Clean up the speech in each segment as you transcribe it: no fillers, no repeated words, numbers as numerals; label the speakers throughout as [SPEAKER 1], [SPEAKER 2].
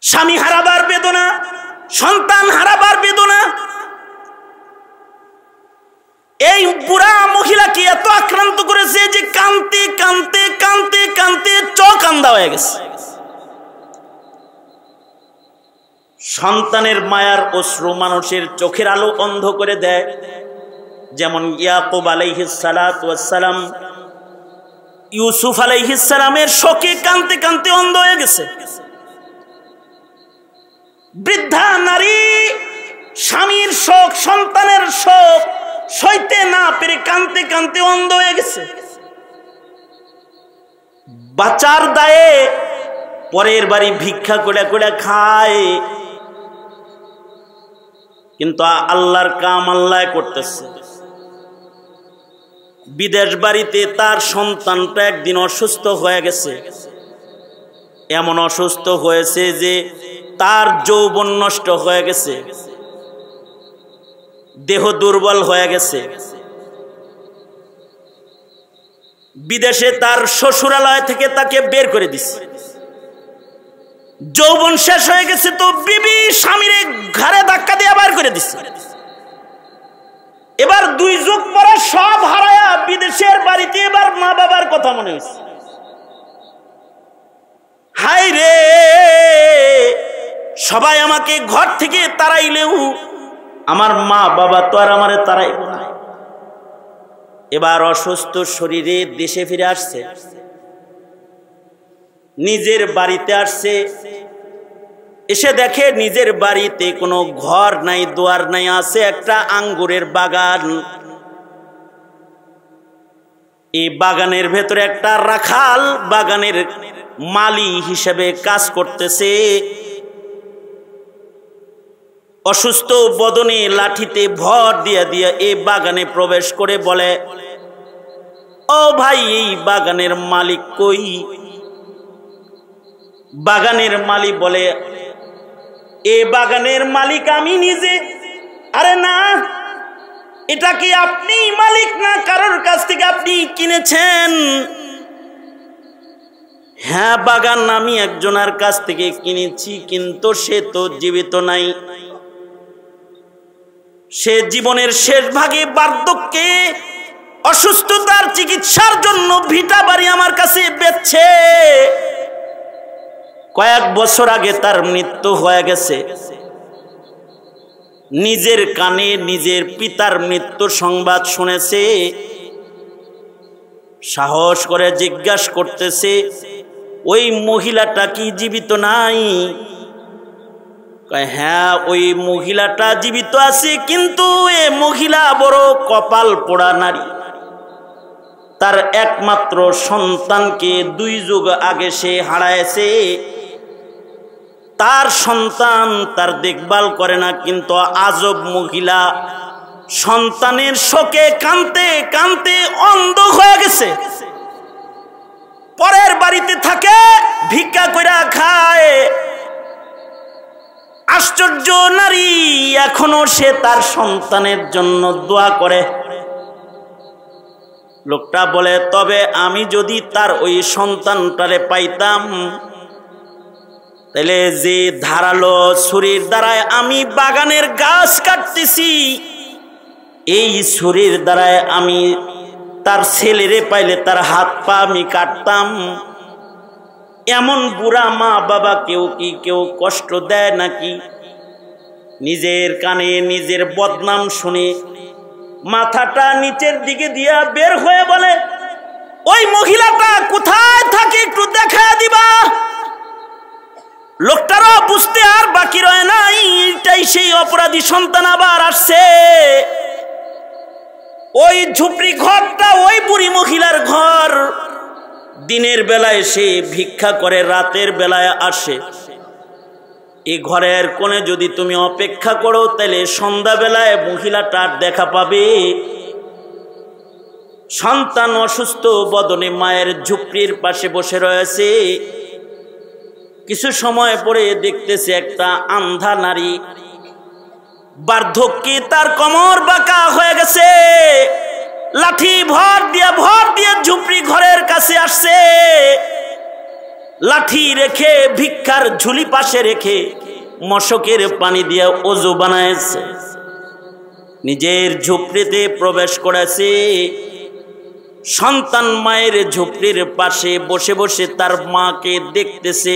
[SPEAKER 1] স্বামী হারাবার বেদনা, সন্তান হারাবার বেদনা। এই বুড়া মহিলাকে এত আক্রান্ত করেছে যে কাঁদতে কাঁদতে কাঁদতে কাঁদতে চোখ আন্ধা হয়ে গেছে। সন্তানের মায়ার অশ্রু মানুষের চোখের আলো অন্ধ করে দেয়। যেমন ইয়াকুব আলাইহিস সালাতু ওয়াস সালাম ইউসুফ আলাইহিস সালামের শোকে কাঁদতে কাঁদতে অন্ধ হয়ে গেছে। বৃদ্ধা নারী স্বামীর শোক, সন্তানের শোক সইতে না পেরে কাঁদতে কাঁদতে অন্ধ হয়ে গেছে। বাঁচার দায়ে পরের বাড়ি ভিক্ষা করে করে খায়, কিন্তু আল্লাহর কাম আল্লাহ করতেছে। বিদেশ বাড়িতে তার সন্তানটা একদিন অসুস্থ হয়ে গেছে। এমন অসুস্থ হয়েছে যে তার যৌবন নষ্ট হয়ে গেছে, দেহ দুর্বল হয়ে গেছে। বিদেশে তার শ্বশুরালয় থেকে তাকে বের করে দিছে। যৌবন শেষ হয়ে গেছে তো বিবি স্বামীর ঘাড়ে ধাক্কা দিয়ে বের করে দিছে। এবার 2 যুগ পরে সব হারায়া বিদেশের বাড়িতে এবার মা বাবার কথা মনে হয়েছে। হাই রে, সবাই আমাকে ঘর থেকে তাড়াইলেও আমার মা বাবা তো আর আমারে তাড়াইব না। এবার অসুস্থ শরীরে দেশে ফিরে আসছে, নিজের বাড়িতে আসছে। এসে দেখে নিজের বাড়িতে কোনো ঘর নাই, দুয়ার নাই, আছে একটা আঙ্গুরের বাগান। এই বাগানের ভেতরে একটা রাখাল বাগানের মালি হিসেবে কাজ করতেছে। অসুস্থ বদনে লাঠিতে ভর দিয়ে দিয়ে এই বাগানে প্রবেশ করে বলে, ও ভাই, এই বাগানের মালিক কই? বাগানের মালিক বলে, এ বাগানের মালিক আমি নিজে। আরে না, এটা কি আপনি মালিক না কারোর কাছ থেকে আপনি কিনেছেন? হ্যাঁ, বাগান আমি একজনের কাছ থেকে কিনেছি, কিন্তু সে তো জীবিত নাই। সে জীবনের শেষ ভাগে বার্ধক্যে অসুস্থতার চিকিৎসার জন্য ভিটা বাড়ি আমার কাছে বেচছে। কয়েক বছর আগে তার মৃত্যু হয়ে গেছে। নিজের কানে নিজের পিতার মৃত্যু সংবাদ শুনেছে। সাহস করে জিজ্ঞাসা করতেছে, ওই মহিলাটা কি জীবিত নাই? হ্যাঁ, ওই মহিলাটা জীবিত আছে, কিন্তু এ মহিলা বড় কপাল পোড়া নারী। তার একমাত্র সন্তানকে 2 যুগ আগে সে হারাইছে। তার সন্তান তার দেখভাল করে না, কিন্তু আজব মহিলা সন্তানের শোকে কাঁদতে কাঁদতে অন্ধ হয়ে গেছে। পরের বাড়িতে থাকে, ভিক্ষা কইরা খায়। আশ্চর্য নারী, এখনো সে তার সন্তানের জন্য দোয়া করে। লোকটা বলে, তবে আমি যদি তার ওই সন্তানটারে পাইতাম, তাহলে যে ধারালো ছুরির দ্বারায় আমি বাগানের গাছ কাটতেছি, এই ছুরির দ্বারায় আমি তার ছেলেরে পাইলে তার হাত পা আমি কাটতাম। এমন বুড়া মা বাবা কেউ কষ্ট দেয় নাকি? নিজের কানে নিজের বদনাম শুনে মাথাটা নিচের দিকে দিয়া বের হয়ে বলে, ওই মহিলাটা কোথায় থাকে একটু দেখা দিবা। লোকটারও বুঝতে আর বাকি রয় নাই, এটাই সেই অপরাধী সন্তান আবার আসছে। ওই ঝুপড়ি ঘরটা ওই বুড়ি মহিলার ঘর। দিনের বেলায় সে ভিক্ষা করে, রাতের বেলায় আসে। এই ঘরের কোণে যদি তুমি অপেক্ষা করো, তাহলে সন্ধ্যাবেলায় মহিলাটার দেখা পাবে। সন্তান অসুস্থ বদনে মায়ের ঝুপড়ির পাশে বসে রয়েছে। কিছু সময় পরে দেখতেছে একটা আন্ধা নারী, বার্ধক্যে তার কোমর বাঁকা হয়ে গেছে, লাঠি ভর দিয়ে ঝুপড়ি ঘরের কাছে আসছে। লাঠি রেখে ভিক্ষার ঝুলি পাশে রেখে মশকের পানি দিয়ে ওযু বানাইছে, নিজের ঝুপড়িতে প্রবেশ করেছে। সন্তান মায়ের ঝুপড়ির পাশে বসে বসে তার মাকে দেখতেছে।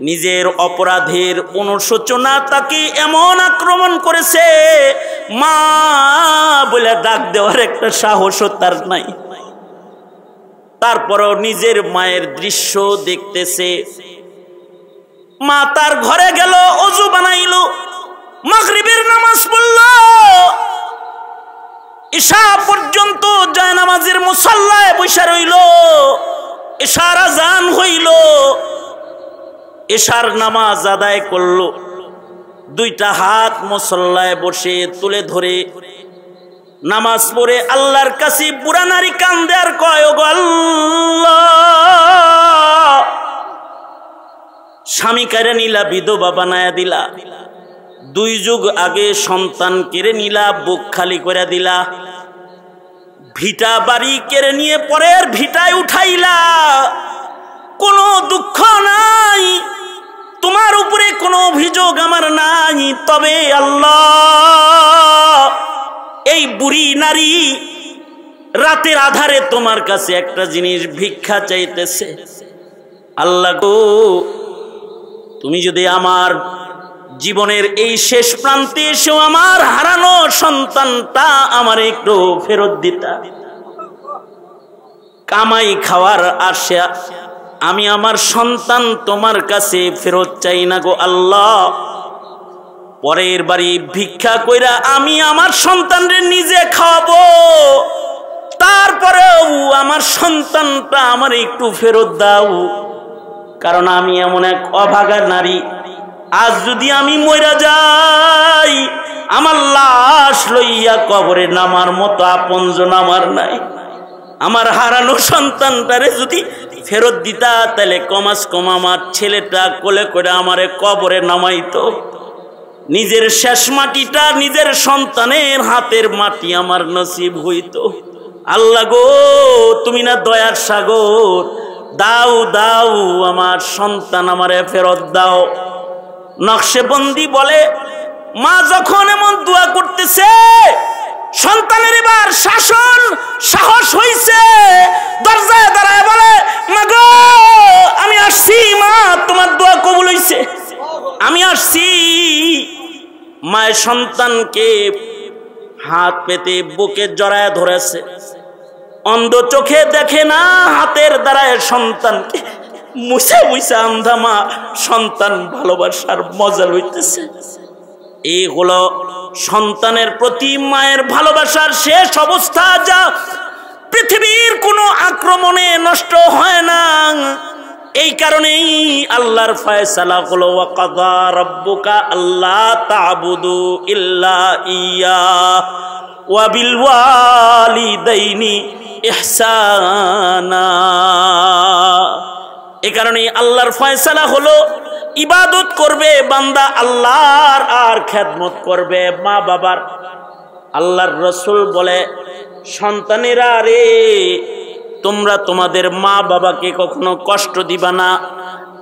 [SPEAKER 1] নিজের অপরাধের অনুশোচনা তাকে এমন আক্রমণ করেছে, মা বলে ডাক দেওয়ার একটা সাহসও তার নাই। তারপরও নিজের মায়ের দৃশ্য দেখতেছে। মা তার ঘরে গেল, ওযু বানাইল, মাগরিবের নামাজ পড়ল, ঈশা পর্যন্ত জায়নামাজের মুসাল্লায় বসে রইল। ঈশার আযান হইল, ঈশার নামাজ আদায় করল। দুইটা হাত মুসাল্লায় বসে তুলে ধরে নামাজ পড়ে আল্লাহর কাছে বুড়া নারী কান্দে আর কয়, ওগো আল্লাহ, স্বামী কেড়ে নিলা, বিধবা বানায়া দিলা, 2 যুগ আগে সন্তান কেড়ে নিলা, বুক খালি করে দিলা, ভিটা বাড়ি কেড়ে নিয়ে পরের ভিটায় উঠাইলা, কোনো দুঃখ নাই, তোমার উপরে কোনো অভিযোগ আমার নাই। তবে আল্লাহ, এই বুড়ি নারী রাতের আধারে তোমার কাছে একটা জিনিস ভিক্ষা চাইতেছে। আল্লাহ গো, তুমি যদি আমার জীবনের এই শেষ প্রান্তে এসেও আমার হারানো সন্তানটা আমার একটু ফেরত দিতা। কামাই খাওয়ার আশা আমি আমার সন্তান তোমার কাছে ফেরত চাই না গো আল্লাহ। পরের বাড়ি ভিক্ষা কইরা আমি আমার সন্তানদের নিজে খাওয়াবো, তারপরেও আমার সন্তানটা আমার একটু ফেরত দাও। কারণ আমি এমন এক অভাগা নারী, আজ যদি আমি মইরা যাই, আমার লাশ লইয়া কবরে নামার মতো আপনজন আমার নাই। আমার হারানো সন্তানটারে যদি ফেরত দিতা, তাহলে কমাস কম আমার ছেলেটা কোলে করে আমারে কবরে নামাইতো। নিজের শেষ মাটিটা নিজের সন্তানের হাতের মাটি আমার নসিব হইতো। আল্লাহ গো, তুমি না দয়ার সাগর, দাও দাও, আমার সন্তান আমারে ফেরত দাও। নকশেবন্দি বলে, মা যখন এমন দোয়া করতেছে, সন্তানের এবার শাসন সাহস হইছে, দরজায় দাঁড়ায় বলে, মা গো আমি আসছি, মা তোমার দোয়া কবুল হইছে, আমি আসছি। মায়ের সন্তানকে হাত পেতে বুকে জড়ায় ধরেছে, অন্ধ চোখে দেখে না, হাতের দ্বারায় সন্তানকে মুছে মুছে আন্ধা মা সন্তান ভালোবাসার মজা লইতেছে। এই হলো সন্তানের প্রতি মায়ের ভালোবাসার শেষ অবস্থা, যা পৃথিবীর কোনো আক্রমণে নষ্ট হয় না। এই কারণেই আল্লাহর ফয়সালা হলো, ওয়া কাযা রাব্বুকা আল্লা তা'বুদু ইল্লা ইয়্যা ওয়া বিল ওয়ালিদাইনি ইহসানা। এই কারণেই আল্লাহর ফয়সালা হলো, ইবাদত করবে বান্দা আল্লাহর, আর খেদমত করবে মা বাবার। আল্লাহর রাসূল বলে, সন্তানেরা রে, তোমরা তোমাদের মা বাবাকে কখনো কষ্ট দিবা না,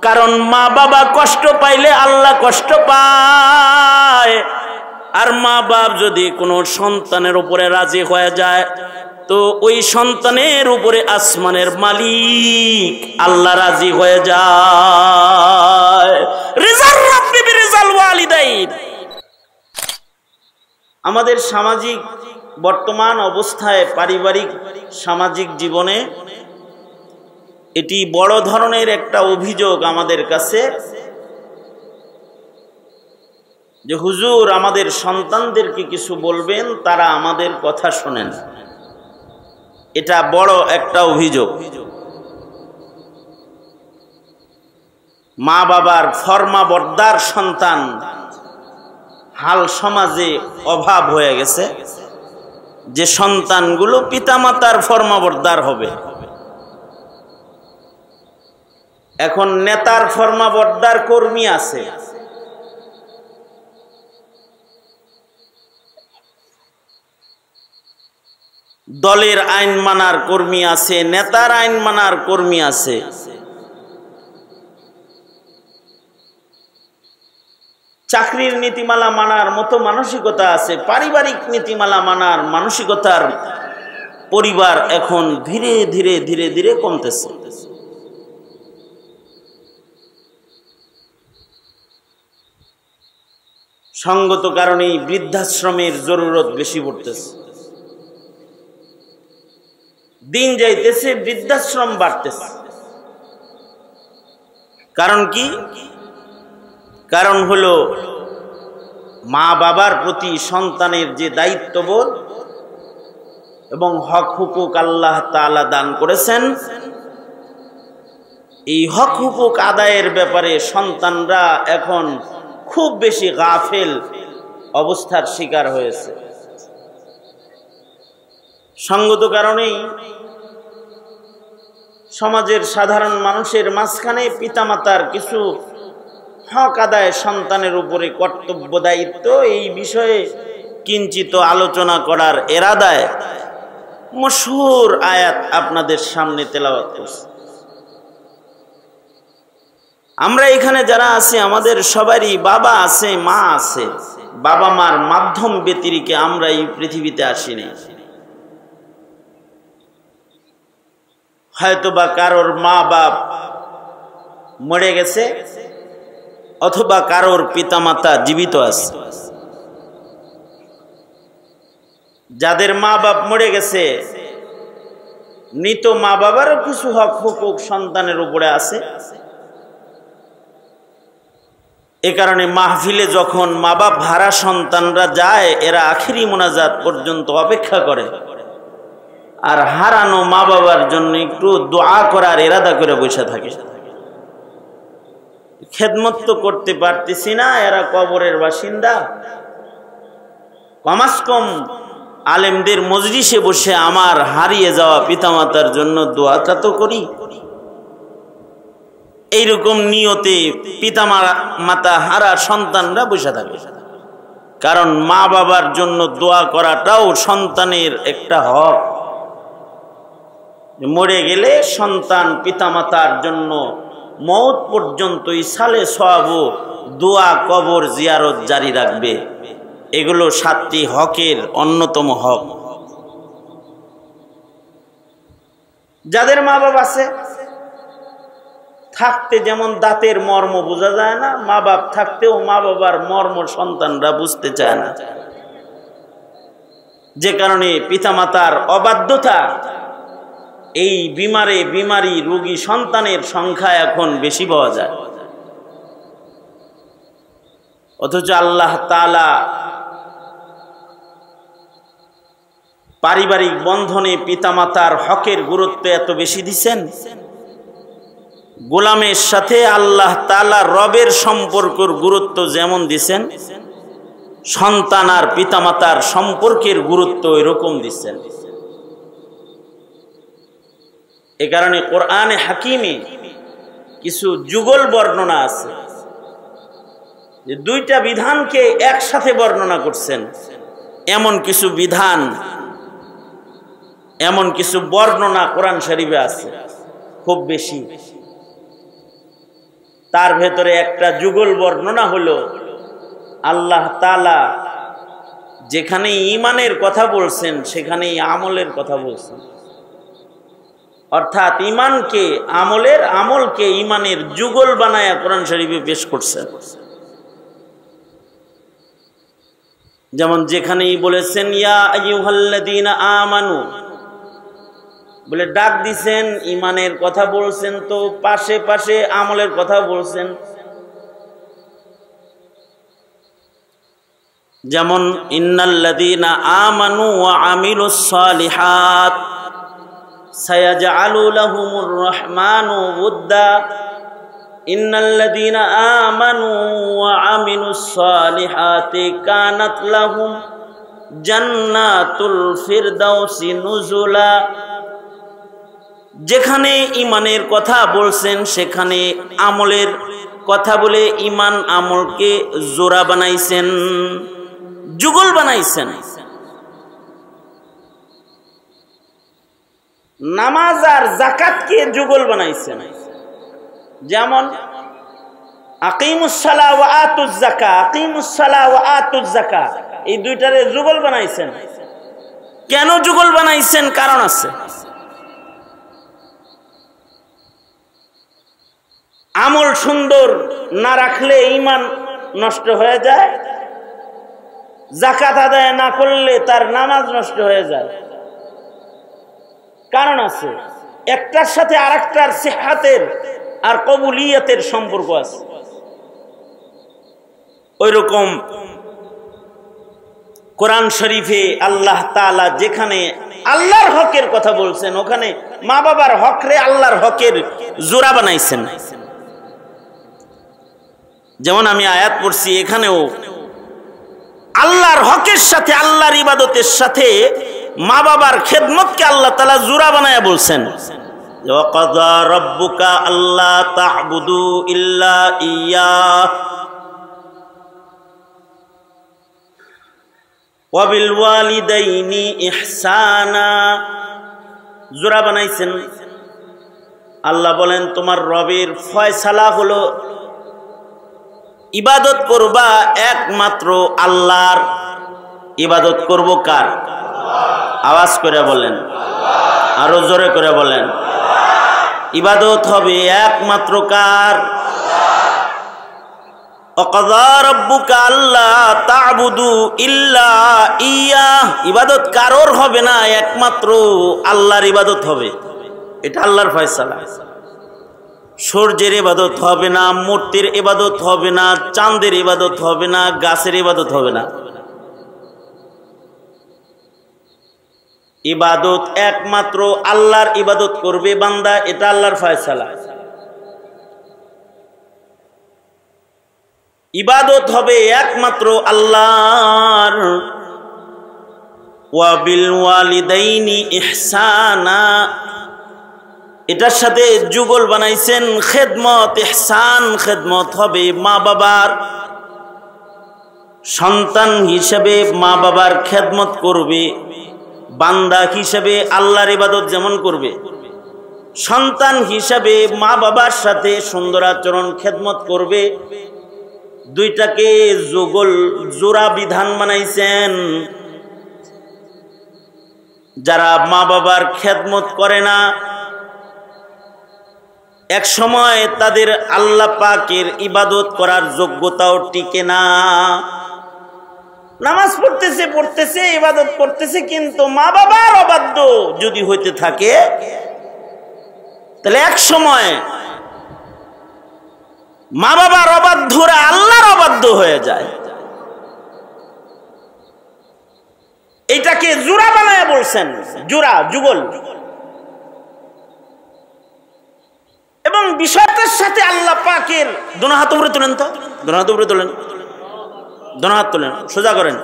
[SPEAKER 1] কারণ মা বাবা কষ্ট পাইলে আল্লাহ কষ্ট পায়। আর মা বাপ যদি কোনো সন্তানের উপরে রাজি হয়ে যায়, তো ওই সন্তানের উপরে আসমানের মালিক আল্লাহ রাজি হয়ে যায়। রিজাল রাব্বি বিরিজাল ওয়ালিদাইন। আমাদের সামাজিক বর্তমান অবস্থায়, পারিবারিক সামাজিক জীবনে এটি বড় ধরনের একটা অভিযোগ আমাদের কাছে, যে হুজুর আমাদের সন্তানদেরকে কিছু বলবেন, তারা আমাদের কথা শোনেন। এটা বড় একটা অভিযোগ। মা বাবার ফরমাবরদার সন্তান হাল সমাজে অভাব হয়ে গেছে, যে সন্তানগুলো পিতামাতার ফরমাবরদার হবে। এখন নেতার ফরমাবরদার কর্মী আছে, দলের আইন মানার কর্মী আছে, নেতার আইন মানার কর্মী আছে। চাকরির নীতিমালা মানার মতো মানসিকতা আছে, পারিবারিক নীতিমালা মানার মানসিকতার পরিবার এখন ধীরে ধীরে ধীরে ধীরে কমতেছে। সঙ্গত কারণেই বৃদ্ধাশ্রমের জরুরত বেশি পড়তেছে। দিন যাইতেছে বৃদ্ধাশ্রম বাড়তেছে। কারণ কি? কারণ হলো মা বাবার প্রতি সন্তানের যে দায়িত্ববোধ এবং হক হুকুক আল্লাহ তাআলা দান করেছেন, এই হক হুকুক আদায়ের ব্যাপারে সন্তানরা এখন খুব বেশি গাফেল অবস্থার শিকার হয়েছে। সঙ্গত কারণেই সমাজের সাধারণ মানুষের মাঝখানে পিতামাতার কিছু হক আদায় সন্তানের উপরে কর্তব্য দায়িত্ব, এই বিষয়ে কিঞ্চিত আলোচনা করার এরাদায় মশহুর আয়াত আপনাদের সামনে তেলাওয়াত করছি। আমরা এখানে যারা আছি আমাদের সবারই বাবা আছে, মা আছে। বাবা মার মাধ্যম ব্যতিরেকে আমরা এই পৃথিবীতে আসিনি। হয়তোবা কারোর মা বাপ মরে গেছে, অথবা কারোর পিতামাতা জীবিত আছে। যাদের মা বাপ মরে গেছে, মৃত মা বাবারও কিছু হক হুকুক সন্তানের উপরে আছে। এ কারণে মাহফিলে যখন মা বাপ হারা সন্তানরা যায়, এরা আখিরি মোনাজাত পর্যন্ত অপেক্ষা করে, আর হারানো মা বাবার জন্য একটু দোয়া করার ইরাদা করে বসে থাকে। খেদমত তো করতে পারতেছি না, এরা কবরের বাসিন্দা, কমাস কম আলেমদের মজলিসে বসে আমার হারিয়ে যাওয়া পিতামাতার জন্য দোয়াটা তো করি। এইরকম নিয়তে পিতামাতা হারা সন্তানরা বসে থাকে। কারণ মা বাবার জন্য দোয়া করাটাও সন্তানের একটা হক। মরে গেলে সন্তান পিতামাতার জন্য মওত পর্যন্ত ইসালে সওয়াব দোয়া কবর জিয়ারত জারি রাখবে। এগুলো 7টি হকের অন্যতম হক। যাদের মা বাবা আছে, থাকতে যেমন দাঁতের মর্ম বোঝা যায় না, মা বাপ থাকতেও মা বাবার মর্ম সন্তানরা বুঝতে চায় না। যে কারণে পিতামাতার অবাধ্যতা, এই বিমারি রোগী সন্তানের সংখ্যা এখন বেশি পাওয়া যায়। অথচ আল্লাহ তাআলা পারিবারিক বন্ধনে পিতামাতার হকের গুরুত্ব এত বেশি দিচ্ছেন। গোলামের সাথে আল্লাহ তাআলা রবের সম্পর্কের গুরুত্ব যেমন দিচ্ছেন, সন্তান আর পিতামাতার সম্পর্কের গুরুত্ব এরকম দিচ্ছেন। এ কারণে কোরআনে হাকিমে কিছু যুগল বর্ণনা আছে, যে 2টা বিধানকে একসাথে বর্ণনা করছেন। এমন কিছু বিধান, এমন কিছু বর্ণনা কোরআন শরীফে আছে খুব বেশি। তার ভেতরে একটা যুগল বর্ণনা হলো, আল্লাহ তাআলা যেখানে ঈমানের কথা বলছেন সেখানেই আমলের কথা বলছেন। অর্থাৎ ঈমানকে আমলকে ঈমানের যুগল বানায়া কোরআন শরীফে পেশ করছেন। যেমন যেখানেই বলেছেন ইয়া আইয়ুহাল্লাযীনা আমানু বলে ডাক দিছেন, ঈমানের কথা বলছেন, তো পাশে পাশে আমলের কথা বলছেন। যেমন ইন্নাল্লাযীনা আমানু ওয়া আমিলুস সালিহাত সায়াজআলু লাহুমুর রাহমানু ওয়াদ্দা ইন্নাল্লাযীনা আমানু ওয়া আমিলুস সালিহাতি কানাত লাহুম জান্নাতুল ফিরদাউসি নুজুলা। যেখানে ঈমানের কথা বলছেন সেখানে আমলের কথা বলে ঈমান আমলকে জোড়া বানাইছেন, যুগল বানাইছেন। নামাজ আর যাকাতকে যুগল বানাইছেন। যেমন আকিমুস সালাহ ওয়া আতুজ যাকাত, আকিমুস সালাহ ওয়া আতুজ যাকাত, এই দুইটারে যুগল বানাইছেন। কেন যুগল বানাইছেন? কারণ আছে। আমল সুন্দর না রাখলে ঈমান নষ্ট হয়ে যায়, যাকাত আদায় না করলে তার নামাজ নষ্ট হয়ে যায়। কারণ আছে, একটার সাথে আরেকটার সিহহাতের আর কবুলিয়তের সম্পর্ক আছে। ওইরকম কোরআন শরীফে আল্লাহ তাআলা যেখানে আল্লাহর হকের কথা বলছেন, ওখানে মা বাবার হকরে আল্লাহর হকের জোড়া বানাইছেন। যেমন আমি আয়াত পড়ছি, এখানেও আল্লাহর হকের সাথে আল্লাহর ইবাদতের সাথে মা বাবার খেদমতকে আল্লাহ তাআলা জোড়া বানায়া বলছেন। ওয়াকাযা রাব্বুকা আল্লা তা'বুদু ইল্লা ইয়্যাহ ওয়া বিল ওয়ালিদাইনি ইহসানা, জোড়া বানাইছেন। আল্লাহ বলেন তোমার রবের ফয়সালা হলো ইবাদত করবা একমাত্র আল্লাহর। ইবাদত করব কার? আওয়াজ করে বলেন, আরো জোরে করে বলেন। ইবাদত হবে একমাত্র কার? ওয়াকাযা রাব্বুকা আল্লা তা'বুদু ইল্লা ইয়্যাহ, ইবাদত কারোর হবে না, একমাত্র আল্লাহর ইবাদত হবে। এটা আল্লাহর ফয়সালা। সূর্যের ইবাদত হবে না, মূর্তির ইবাদত হবে না, চাঁদের ইবাদত হবে না, গাছের ইবাদত হবে না। ইবাদত একমাত্র আল্লাহর ইবাদত করবে বান্দা, এটা আল্লাহর ফয়সালা। ইবাদত হবে একমাত্র আল্লাহর। ওয়া বিল ওয়ালিদাইনি ইহসানা, এটার সাথে যুগল বানাইছেন খেদমত, ইহসান। খেদমত হবে মা বাবার। সন্তান হিসেবে মা বাবার খেদমত করবে, বান্দা হিসেবে আল্লাহর ইবাদত যেমন করবে, সন্তান হিসেবে মা বাবার সাথে সুন্দর আচরণ খেদমত করবে। দুইটাকে যুগল জোড়া বিধান বানাইছেন। যারা মা বাবার খেদমত করে না, এক সময় তাদের আল্লাহ পাকের ইবাদত করার যোগ্যতাও টিকে না। নামাজ পড়তেছে ইবাদত করতেছে, কিন্তু মা বাবার অবাধ্য যদি হইতে থাকে, তাহলে এক সময় মা বাবার অবাধ্যরা আল্লাহর অবাধ্য হয়ে যায়। এটাকে জোড়া বানায় বলছেন, জোড়া, যুগল। এবং বিষয়টার সাথে আল্লাহ পাকের দোনো হাত উপরে তোলেন, তো দোনো হাত উপরে তোলেন, দোনো হাত তোলেন, সোজা করেন,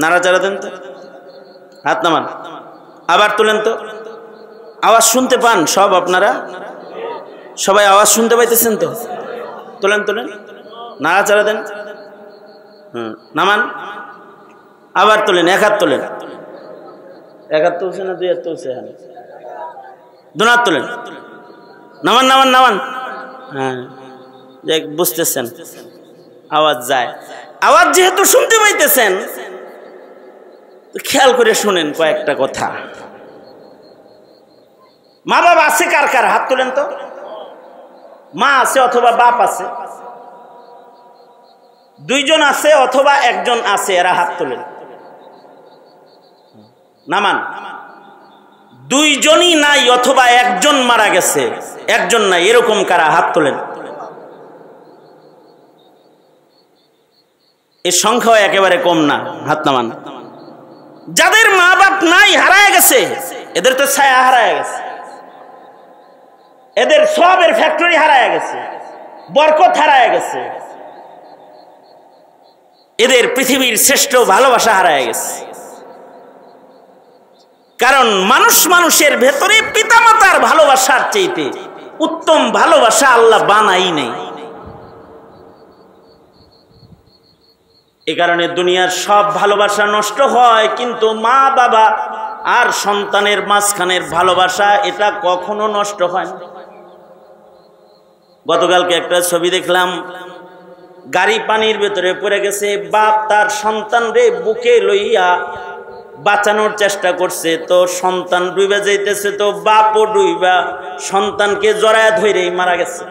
[SPEAKER 1] নাড়াচাড়া দেন, তো হাত নামান, আবার তোলেন। তো আওয়াজ শুনতে পান সব? আপনারা সবাই আওয়াজ শুনতে পাইতেছেন তো? তোলেন তোলেন, নাড়াচাড়া দেন, নামান, আবার তোলেন, এক হাত তোলেন। এক হাত তুলছে না দুই হাত তুলছে? দোনো হাত তোলেন, নামান নামান নামান। হ্যাঁ, বুঝতেছেন আওয়াজ যায়। আওয়াজ যেহেতু শুনতে পাইতেছেন, খেয়াল করে শুনেন কয়েকটা কথা। মা বাবা আছে কার কার? হাত তোলেন তো। মা আছে অথবা বাপ আছে? দুইজন আছে অথবা একজন আছে? এরা হাত তোলেন, নামান। দুইজনই নাই অথবা একজন মারা গেছে, একজন নাই, এরকম কারা? হাত তোলেন। এর সংখ্যাও একেবারে কম না, হাত নামান। যাদের মা বাপ নাই, হারায় গেছে, এদের তো ছায়া হারায় গেছে, এদের সবের ফ্যাক্টরি হারায় গেছে, বরকত হারায় গেছে, এদের পৃথিবীর শ্রেষ্ঠ ভালোবাসা হারায় গেছে। কারণ মানুষ মানুষের ভেতরে পিতামাতার ভালোবাসার চাইতে উত্তম ভালোবাসা আল্লাহ বানাই নাই। এ কারণে দুনিয়ার সব ভালোবাসা নষ্ট হয়, কিন্তু মা বাবা আর সন্তানের মাঝখানের ভালোবাসা এটা কখনো নষ্ট হয় না। গতকালকে একটা ছবি দেখলাম, গাড়ি পানির ভেতরে পড়ে গেছে, বাপ তার সন্তানরে বুকে লইয়া বাঁচানোর চেষ্টা করছে, তো সন্তান ডুবে যাইতেছে, তো বাপও ডুইবা সন্তানকে জড়ায় ধরেই মারা গেছে।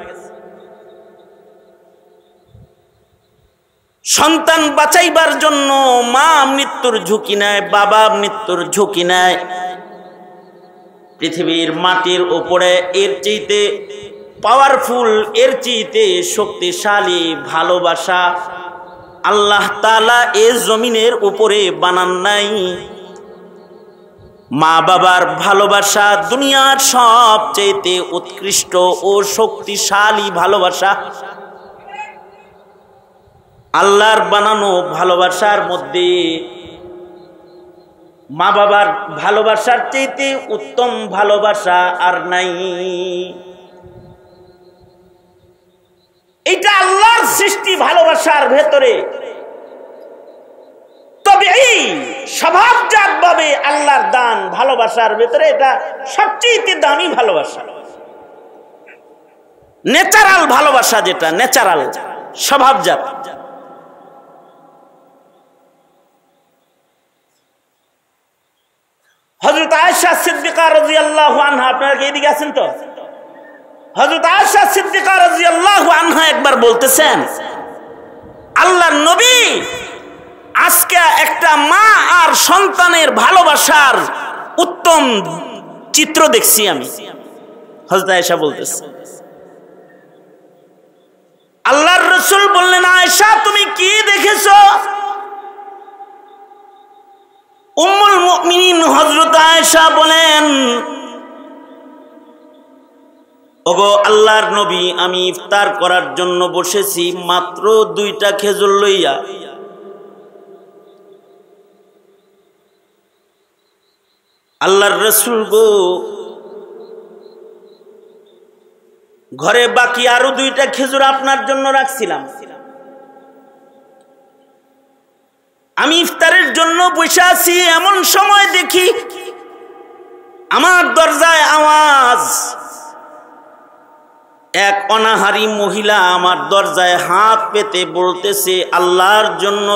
[SPEAKER 1] সন্তান বাঁচাইবার জন্য মা মৃত্যুর ঝুঁকি নেয়, বাবা মৃত্যুর ঝুঁকি নেয়। পৃথিবীর মাটির উপরে এর চাইতে পাওয়ারফুল, এর চাইতে শক্তিশালী ভালোবাসা আল্লাহ তাআলা এই জমিনের উপরে বানান নাই। মা বাবার ভালোবাসা দুনিয়ার সবচেয়ে উৎকৃষ্ট ও শক্তিশালী ভালোবাসা। আল্লাহর বানানো ভালোবাসার মধ্যে মা বাবার ভালোবাসার চাইতে উত্তম ভালোবাসা আর নাই। এটা আল্লাহর সৃষ্টি ভালোবাসার ভেতরে, তবে এই স্বভাবজাত ভাবে আল্লাহর দান ভালোবাসার ভেতরে এটা সবচেয়ে দামি ভালোবাসা, ন্যাচারাল ভালোবাসা, যেটা ন্যাচারাল স্বভাবজাত। হযরত আয়েশা সিদ্দিকা রাদিয়াল্লাহু আনহা, আপনারা কি এদিকে আছেন তো? হযরত আয়েশা সিদ্দিকা রাদিয়াল্লাহু আনহা একবার বলতেছেন, আল্লাহর নবী, আজকে একটা মা আর সন্তানের ভালোবাসার উত্তম চিত্র দেখছি আমি। হযরত আয়েশা বলতেছে, আল্লাহর রাসূল বললেন, আয়েশা তুমি কি দেখেছো? উম্মুল মুমিনিন হযরত আয়েশা বলেন, ওগো আল্লাহর নবী, আমি ইফতার করার জন্য বসেছি, মাত্র 2টা খেজুর লইয়া। আল্লাহর রাসূল গো, ঘরে বাকি আরো 2টা খেজুর আপনার জন্য রাখছিলাম। আমি ইফতারের জন্য বসে আছি, এমন সময় দেখি আমার দরজায় আওয়াজ। এক অনাহারী মহিলা আমার দরজায় হাত পেতে বলতেছে, আল্লাহর জন্য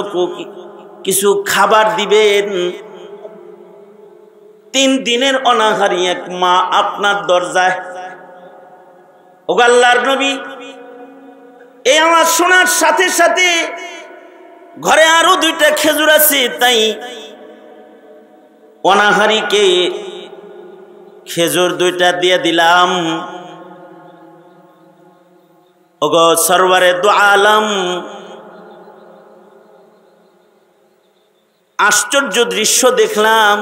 [SPEAKER 1] কিছু খাবার দিবেন। 3 দিনের অনাহারী এক মা আপনার দরজায়। ও আল্লাহর নবী, এই আমার শোনার সাথে সাথে ঘরে আরো 2টা খেজুর আছে, তাই অনাহারীকে খেজুর 2টা দিয়ে দিলাম। ওগো সরওয়ারে দু আলম, আশ্চর্য দৃশ্য দেখলাম।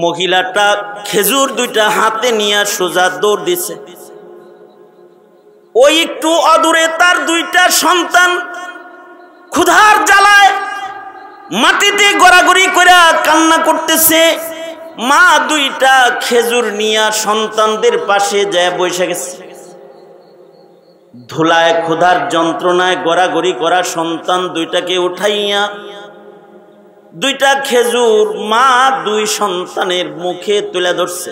[SPEAKER 1] মহিলাটা খেজুর 2টা হাতে নিয়ে সোজা দৌড় দিছে। ওই একটু অদূরে তার 2টা সন্তান ক্ষুধার জ্বালায় মাটিতে গড়াগড়ি করে কান্না করতেছে। মা 2টা খেজুর নিয়ে সন্তানদের পাশে যায় বসে গেছে। ধুলায় ক্ষুধার যন্ত্রণায় গড়াগড়ি করা সন্তান 2টাকে উঠাইয়া 2টা খেজুর মা 2 সন্তানের মুখে তুলে ধরছে।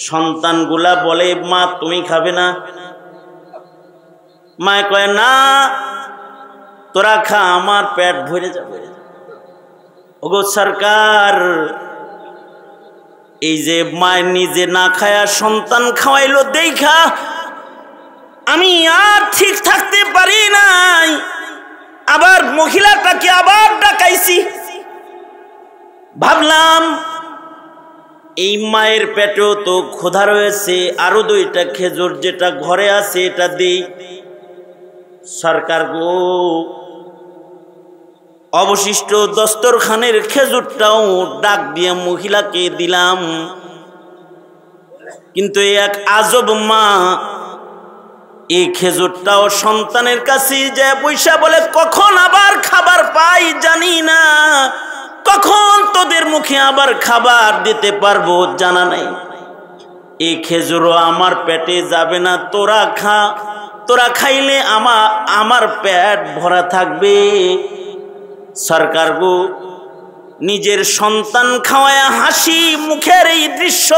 [SPEAKER 1] সন্তানগুলা বলে, মা তুমি খাবে না? মা কয়, না তোরা খা, আমার পেট ভরে যাবে। ওগো সরকার, এই যে মা নিজে না খায়া সন্তান খাওয়াইলো দেখা আমি আর ঠিক থাকতে পারি নাই, আবার মহিলাটাকে আবার ডাকাইছি। ভাবলাম এই মায়ের পেটেও তো ক্ষুধা রয়েছে, আরো 2টা খেজুর যেটা ঘরে আছে এটা দেই। সরকার গো, অবশিষ্ট দস্তরখানের খেজুরটাও ডাক দিয়ে মহিলাকে দিলাম। কিন্তু এক আজব মা এই খেজুরটাও সন্তানের কাছে যে পয়সা বলে, কখন আবার খাবার পাই জানি না, কখন তোদের মুখে আবার খাবার দিতে পারবো জানা নাই। এই খেজুরও আমার পেটে যাবে না, তোরা খা, তোরা খাইলে আমার পেট ভরা থাকবে। সরকার গো, নিজের সন্তান খাওয়ায় হাসি মুখের এই দৃশ্য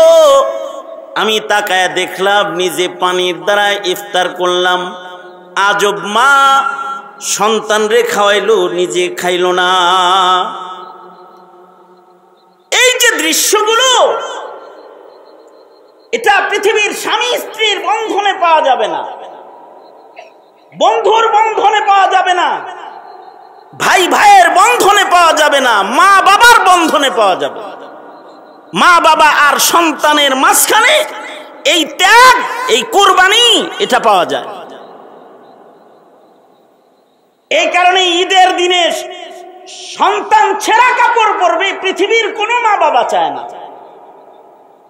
[SPEAKER 1] আমি তাকায় দেখলাম নিজে পানির দ্বারা ইফতার করলাম। আজব মা সন্তান রে খাওয়াইলো, নিজে খাইল না। এই যে দৃশ্যগুলো, এটা পৃথিবীর স্বামী স্ত্রীর বন্ধনে পাওয়া যাবে না, বন্ধুর বন্ধনে পাওয়া যাবে না, ভাই ভাইয়ের বন্ধনে পাওয়া যাবে না, মা বাবার বন্ধনে পাওয়া যাবে। মা বাবা আর সন্তানের মাঝখানে এই ত্যাগ, এই কুরবানি, এটা পাওয়া যায়। এই কারণে ঈদের দিনে সন্তান ছেঁড়া কাপড় পরবে পৃথিবীর কোনো মা বাবা চায় না।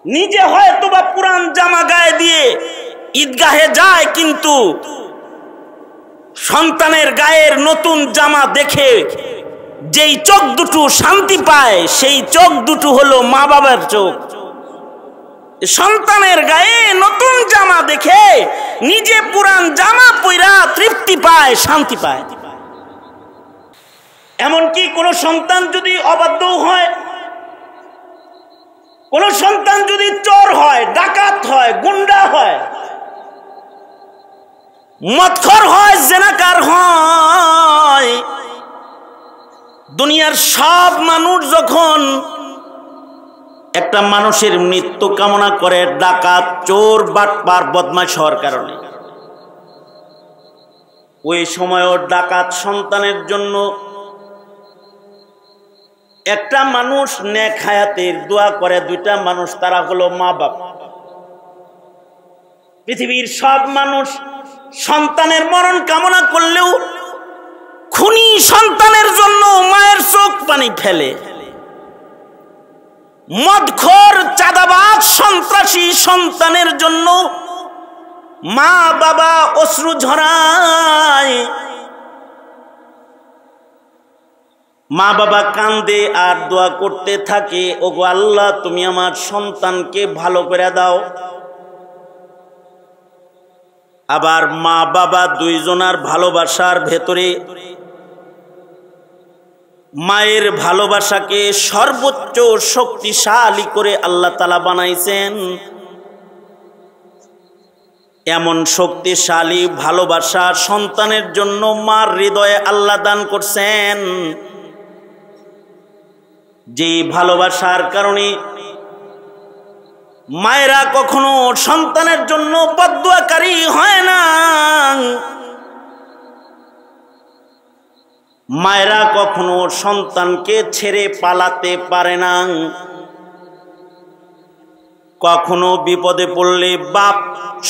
[SPEAKER 1] নিজে হয়তো বা পুরান জামা গায়ে দিয়ে ঈদগাহে যায়, কিন্তু সন্তানের গায়ের নতুন জামা দেখে যেই চোখ দুটো শান্তি পায়, সেই চোখ দুটো হলো মা বাবার চোখ। সন্তানের গায়ে নতুন জামা দেখে নিজে পুরান জামা পইরা তৃপ্তি পায়, শান্তি পায়। এমনকি কোন সন্তান যদি অবাধ্য হয়, কোন সন্তান যদি চোর হয়, ডাকাত হয়, গুন্ডা হয়, মদখোর হয়, জেনাকার হয়, দুনিয়ার সব মানুষ যখন একটা মানুষের মৃত্যু কামনা করে, ডাকাত, চোর, বাটপার, বদমাশ হওয়ার কারণে, ওই সময়ও ডাকাত সন্তানের জন্য একটা মানুষ নেক হায়াতের দোয়া করে, দুইটা মানুষ, তারা হলো মা বাপ। পৃথিবীর সব মানুষ সন্তানের মরণ কামনা করলেও খুনি সন্তানের জন্য মায়ের চোখ পানি ফেলে, মদখোর, চাঁদাবাজ, সন্ত্রাসী সন্তানের জন্য মা বাবা অশ্রু ঝরায়। মা বাবা কান্দে আর দোয়া করতে থাকে, ওগো আল্লাহ তুমি আমার সন্তানকে ভালো করে দাও। আবার মা বাবা দুইজনার ভালোবাসার ভেতরে মায়ের ভালোবাসাকে সর্বোচ্চ শক্তিশালী করে আল্লাহ তাআলা বানাইছেন। এমন শক্তিশালী ভালোবাসা সন্তানের জন্য মার হৃদয়ে আল্লাহ দান করছেন, যে ভালোবাসার কারণে মায়েরা কখনো সন্তানের জন্য বদদুয়াকারী হয় না, মায়েরা কখনো সন্তানকে ছেড়ে পালাতে পারে না। কখনো বিপদে পড়লে বাপ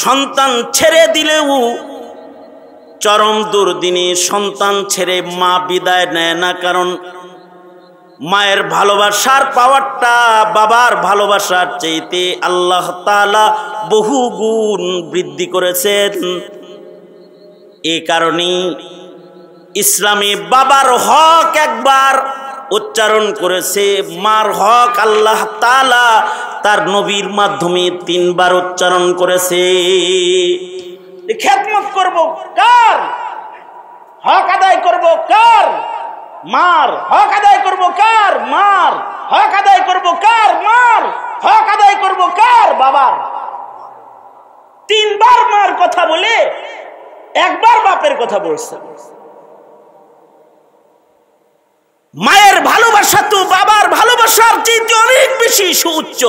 [SPEAKER 1] সন্তান ছেড়ে দিলেও চরম দুর্দিনে সন্তান ছেড়ে মা বিদায় নেয় না, কারণ মায়ের ভালোবাসার পাওয়ারটা বাবার ভালোবাসার চাইতে আল্লাহ তাআলা বহু গুণ বৃদ্ধি করেছেন। এই কারণে ইসলামে বাবার হক একবার উচ্চারণ করেছে, মার হক আল্লাহ তাআলা তার নবীর মাধ্যমে 3 বার উচ্চারণ করেছে। খেদমত করব কার? হক আদায় করব কার? মার। হক আদায় করব কার? মার। হক আদায় করব কার? মার। হক আদায় করব কার? বাবার। 3 বার মার কথা বলে 1 বার বাপের কথা বলছে। মায়ের ভালোবাসা তো বাবার ভালোবাসার চেয়ে অনেক বেশি সুউচ্চ।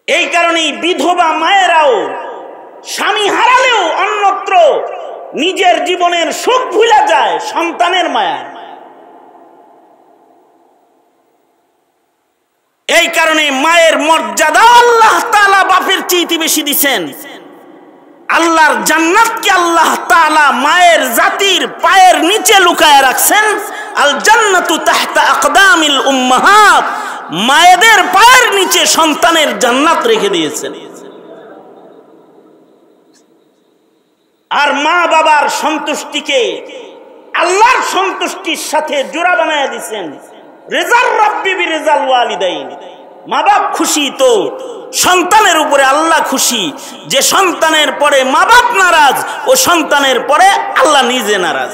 [SPEAKER 1] এই কারণেই বিধবা মায়েরাও স্বামী হারালেও অন্যত্র নিজের জীবনের সুখ ভুলে যায় সন্তানের মায়া। এই কারণে মায়ের মর্যাদা আল্লাহ তাআলা বাপের চেয়ে বেশি দিবেন। আল্লাহর জান্নাতকে আল্লাহ তাআলা মায়ের জাতির পায়ের নিচে লুকায় রাখছেন। আল জান্নাতু তাহতা আকদামিল উম্মাহাত, মায়েদের পায়ের নিচে সন্তানের জান্নাত রেখে দিয়েছেন। আর মা বাবার সন্তুষ্টিকে আল্লাহর সন্তুষ্টির সাথে জোড়া বানায় দিয়েছেন। রিজাল রাব্বি বিরিজাল ওয়ালিদাইন, মা বাপ খুশি তো সন্তানের উপরে আল্লাহ খুশি। যে সন্তানের পরে মা বাপ নারাজ, ও সন্তানের পরে আল্লাহ নিজে নারাজ।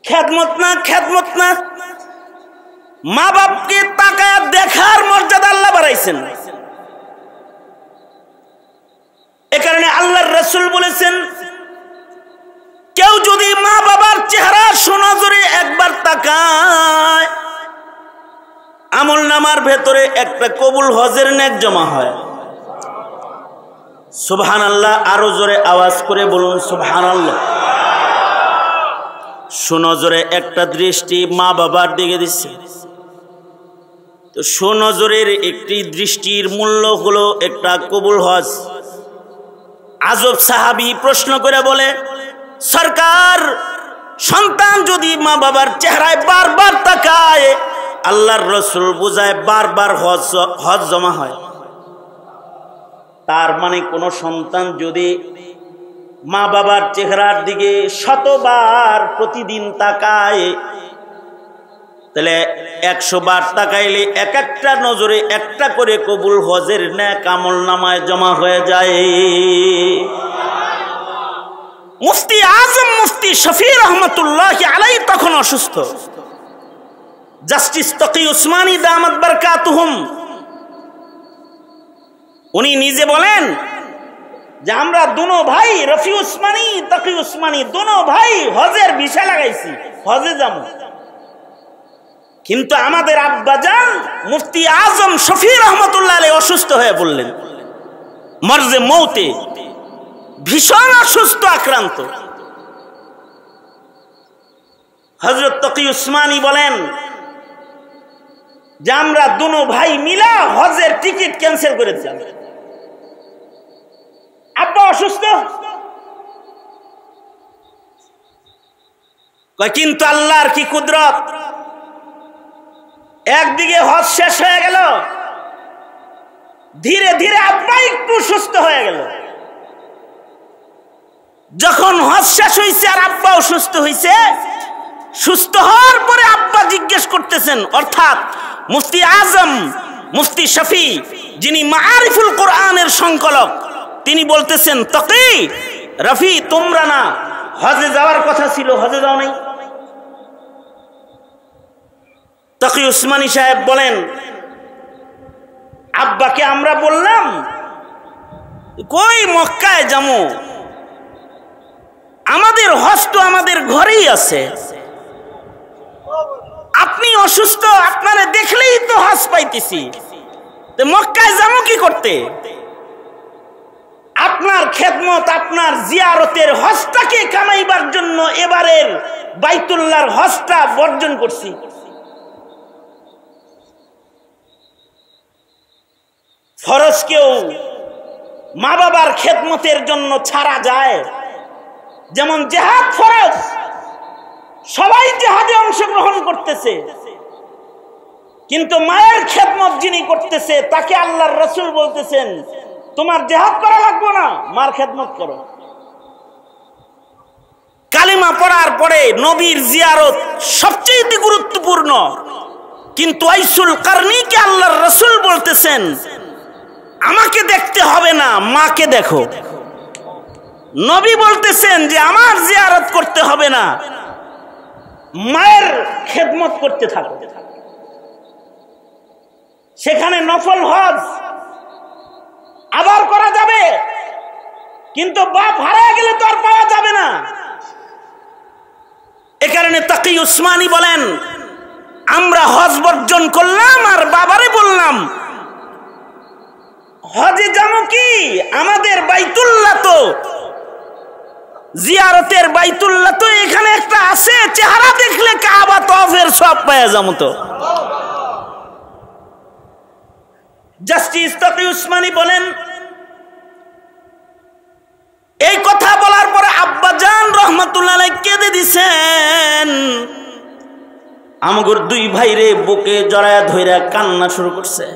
[SPEAKER 1] খেদমত না, খেদমত না। মা বাপকে তাকায় দেখার মর্যাদা আল্লাহ বাড়াইছেন। এ কারণে আল্লাহর রাসূল বলেছেন, কেউ যদি মা বাবার চেহারা সুনজরে একবার তাকায়, আমলনামার ভেতরে একটা কবুল হজের নেক জমা হয়। সুবহানাল্লাহ, আরো জোরে আওয়াজ করে বলুন সুবহানাল্লাহ। সুনজরে একটা দৃষ্টি মা বাবার দিকে দিচ্ছে, তো সুনজরের একটি দৃষ্টির মূল্য হলো একটা কবুল হজ। আজব সাহাবী প্রশ্ন করে বলে, সরকার, সন্তান যদি মা বাবার চেহারায় বারবার তাকায়, আল্লাহর রাসূল বুঝায় বারবার হজ জমা হয়। তার মানে কোন সন্তান যদি মা বাবার চেহারার দিকে শতবার প্রতিদিন তাকায়, তাহলে 100 বার তাকাইলে এক একটা নজরে একটা করে কবুল হজের নেক আমলনামায় জমা হয়ে যায়। মুফতি আজম মুফতি শফি রহমতুল্লাহি আলাইহি তখন অসুস্থ। জাস্টিস তকি উসমানী দামাত বারকাতুহুম উনি নিজে বলেন যে আমরা দুনো ভাই রফি উসমানী তকি উসমানী দুনো ভাই হজের ভিসা লাগাইছি, হজে যাবো, কিন্তু আমাদের আব্বাজান মুফতি আজম শফি রহমতুল্লাহ আলাইহি অসুস্থ হয়ে পড়লেন, মরজে মৌতে, ভীষণ অসুস্থ আক্রান্ত। হযরত তকি উসমানী বলেন যে আমরা দুনো ভাই মিলা হজের টিকিট ক্যান্সেল করেছি। আব্বা অসুস্থ, কিন্তু আল্লাহর কি কুদরত, একদিকে হজ শেষ হয়ে গেল, ধীরে ধীরে আব্বা একটু সুস্থ হয়ে গেল। যখন হজ শেষ হয়েছে আর আব্বা অসুস্থ হয়েছে, সুস্থ হওয়ার পরে আব্বা জিজ্ঞেস করতেছেন, অর্থাৎ মুফতি আজম মুফতি শফি যিনি মাআরিফুল কোরআনের সংকলক, তিনি বলতেছেন, তকি রফি তোমরা না হজে যাওয়ার কথা ছিল, হজে যাও নাই? তকি উসমানী সাহেব বলেন, আব্বাকে আমরা বললাম কই মক্কায় যাবো, আমাদের হজ তো আমাদের ঘরেই আছে, আপনি অসুস্থ, আপনারে দেখলেই তো হজ পাইতেছি, মক্কায় যাবো কি করতে? আপনার খেদমত, আপনার জিয়ারতের হজটাকে কামাইবার জন্য এবারের বাইতুল্লাহর হজটা বর্জন করছি। ফরজ কেউ মা বাবার খেদমতের জন্য ছাড়া যায়, যেমন জিহাদ ফরজ, সবাই জিহাদে অংশগ্রহণ করতেছে, কিন্তু মায়ের খেদমত যিনি করতেছে তাকে আল্লাহর রাসূল বলতেছেন, তোমার জিহাদ করা লাগবে না, মার খেদমত করো। কালিমা পড়ার পরে নবীর জিয়ারত সবচেয়ে গুরুত্বপূর্ণ, কিন্তু আইসুল কারনীকে আল্লাহর রাসূল বলতেছেন, আমাকে দেখতে হবে না, মাকে দেখো। নবী বলতেছেন যে আমার জিয়ারত করতে হবে না, মায়ের খেদমত করতে থাকো। সেখানে নফল হজ আবার করা যাবে, কিন্তু বাপ হারিয়ে গেলে তো আর পাওয়া যাবে না। এ কারণে তাকি উসমানী বলেন, আমরা হজ বর্জন করলাম আর বাবারে বললাম হজে যাবো কি, আমাদের বাইতুল্লাহ তো, জিয়ারতের বাইতুল্লাহ তো এখানে একটা আছে, চেহারা দেখলে কাবা তওয়াফের সব পেয়ে যাবো। তো জাস্টিস তকি উসমানী বলেন, এই কথা বলার পরে আব্বাজান রহমাতুল্লাহ আলাইহি কেঁদে দিছেন। আমগর দুই ভাইরে বুকে জড়ায়া ধইরা কান্না শুরু করছে।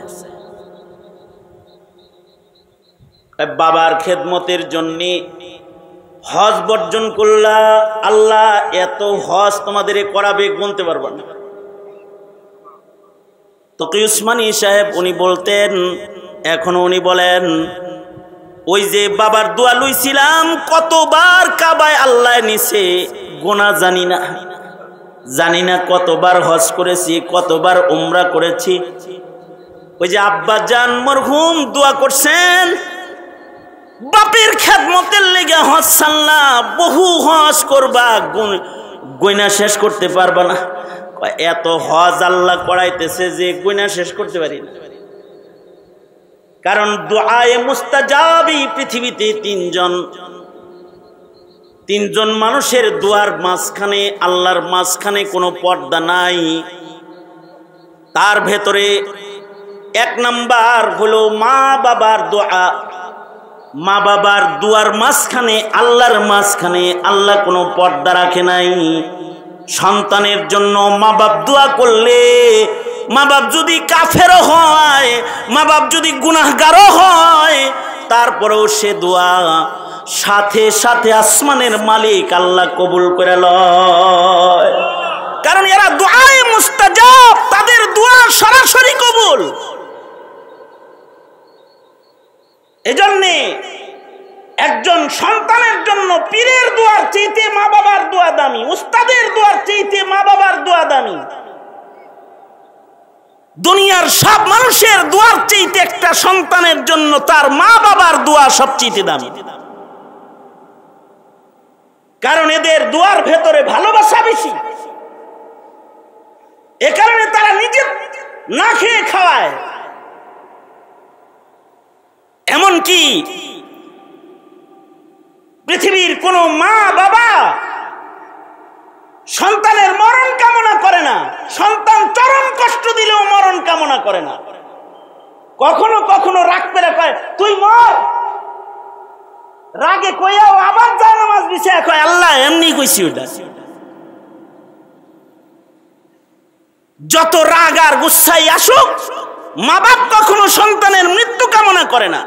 [SPEAKER 1] বাবার খেদমতের জন্য হজ বর্জন করলা, আল্লাহ এত হজ তোমাদের করাবে গুনতে পারবা না। তকি উসমানী সাহেব উনি বলতেন, এখনো উনি বলেন, ওই যে বাবার দোয়া লইছিলাম, কতবার কাবায় আল্লাহ নিছে গোনা জানি না। জানি না কতবার হজ করেছি, কতবার উমরা করেছি। ওই যে আব্বা জান মরহুম দোয়া করছেন, বাপের খেদমতের লেগে হজ সাল্লা, বহু হজ করবা, গয়না শেষ করতে পারবা না। এত হজ আল্লাহ করাইতেছে যে গয়না শেষ করতে পারি না। কারণ দুআয়ে মুস্তাজাবি পৃথিবীতে তিনজন মানুষের দুয়ার মাঝখানে, আল্লাহর মাঝখানে কোনো পর্দা নাই। তার ভেতরে এক নাম্বার হলো মা বাবার দোয়া। মা বাবার দুয়ার মাঝখানে, আল্লাহর মাঝখানে আল্লাহ কোনো পর্দা রাখে নাই। সন্তানের জন্য মা বাপ দোয়া করলে, মা বাপ যদি কাফেরও হয়, মা বাপ যদি গুনাহগারও হয়, তারপরেও সে দোয়া সাথে সাথে আসমানের মালিক আল্লাহ কবুল করে লয়। কারণ এরা দুআয়ে মুস্তাজাব, তাদের দোয়া সরাসরি কবুল। এজন্যে একজন সন্তানের জন্য পীরের দোয়ার চাইতে মা বাবার দোয়া দামি, উস্তাদের দোয়ার চাইতে মা বাবার দোয়া দামি। দুনিয়ার সব মানুষের দোয়ার চাইতে একটা সন্তানের জন্য তার মা বাবার দোয়া সবচেয়ে দামি। কারণ এদের দোয়ার ভেতরে ভালোবাসা বেশি। এ কারণে তারা নিজে না খেয়ে খাওয়ায়। এমনকি পৃথিবীর কোন মা বাবা সন্তানের মরণ কামনা করে না, সন্তান চরম কষ্ট দিলেও মরণ কামনা করে না। কখনো কখনো রাগ পেরে কয় তুই মর, রাগে কইয়াও আবার জানামাজ বিছায় কয় আল্লাহ এমনি কইছি। ওটা যত রাগ আর গুসাই আসুক, মা বাপ কখনো সন্তানের মৃত্যু কামনা করে না।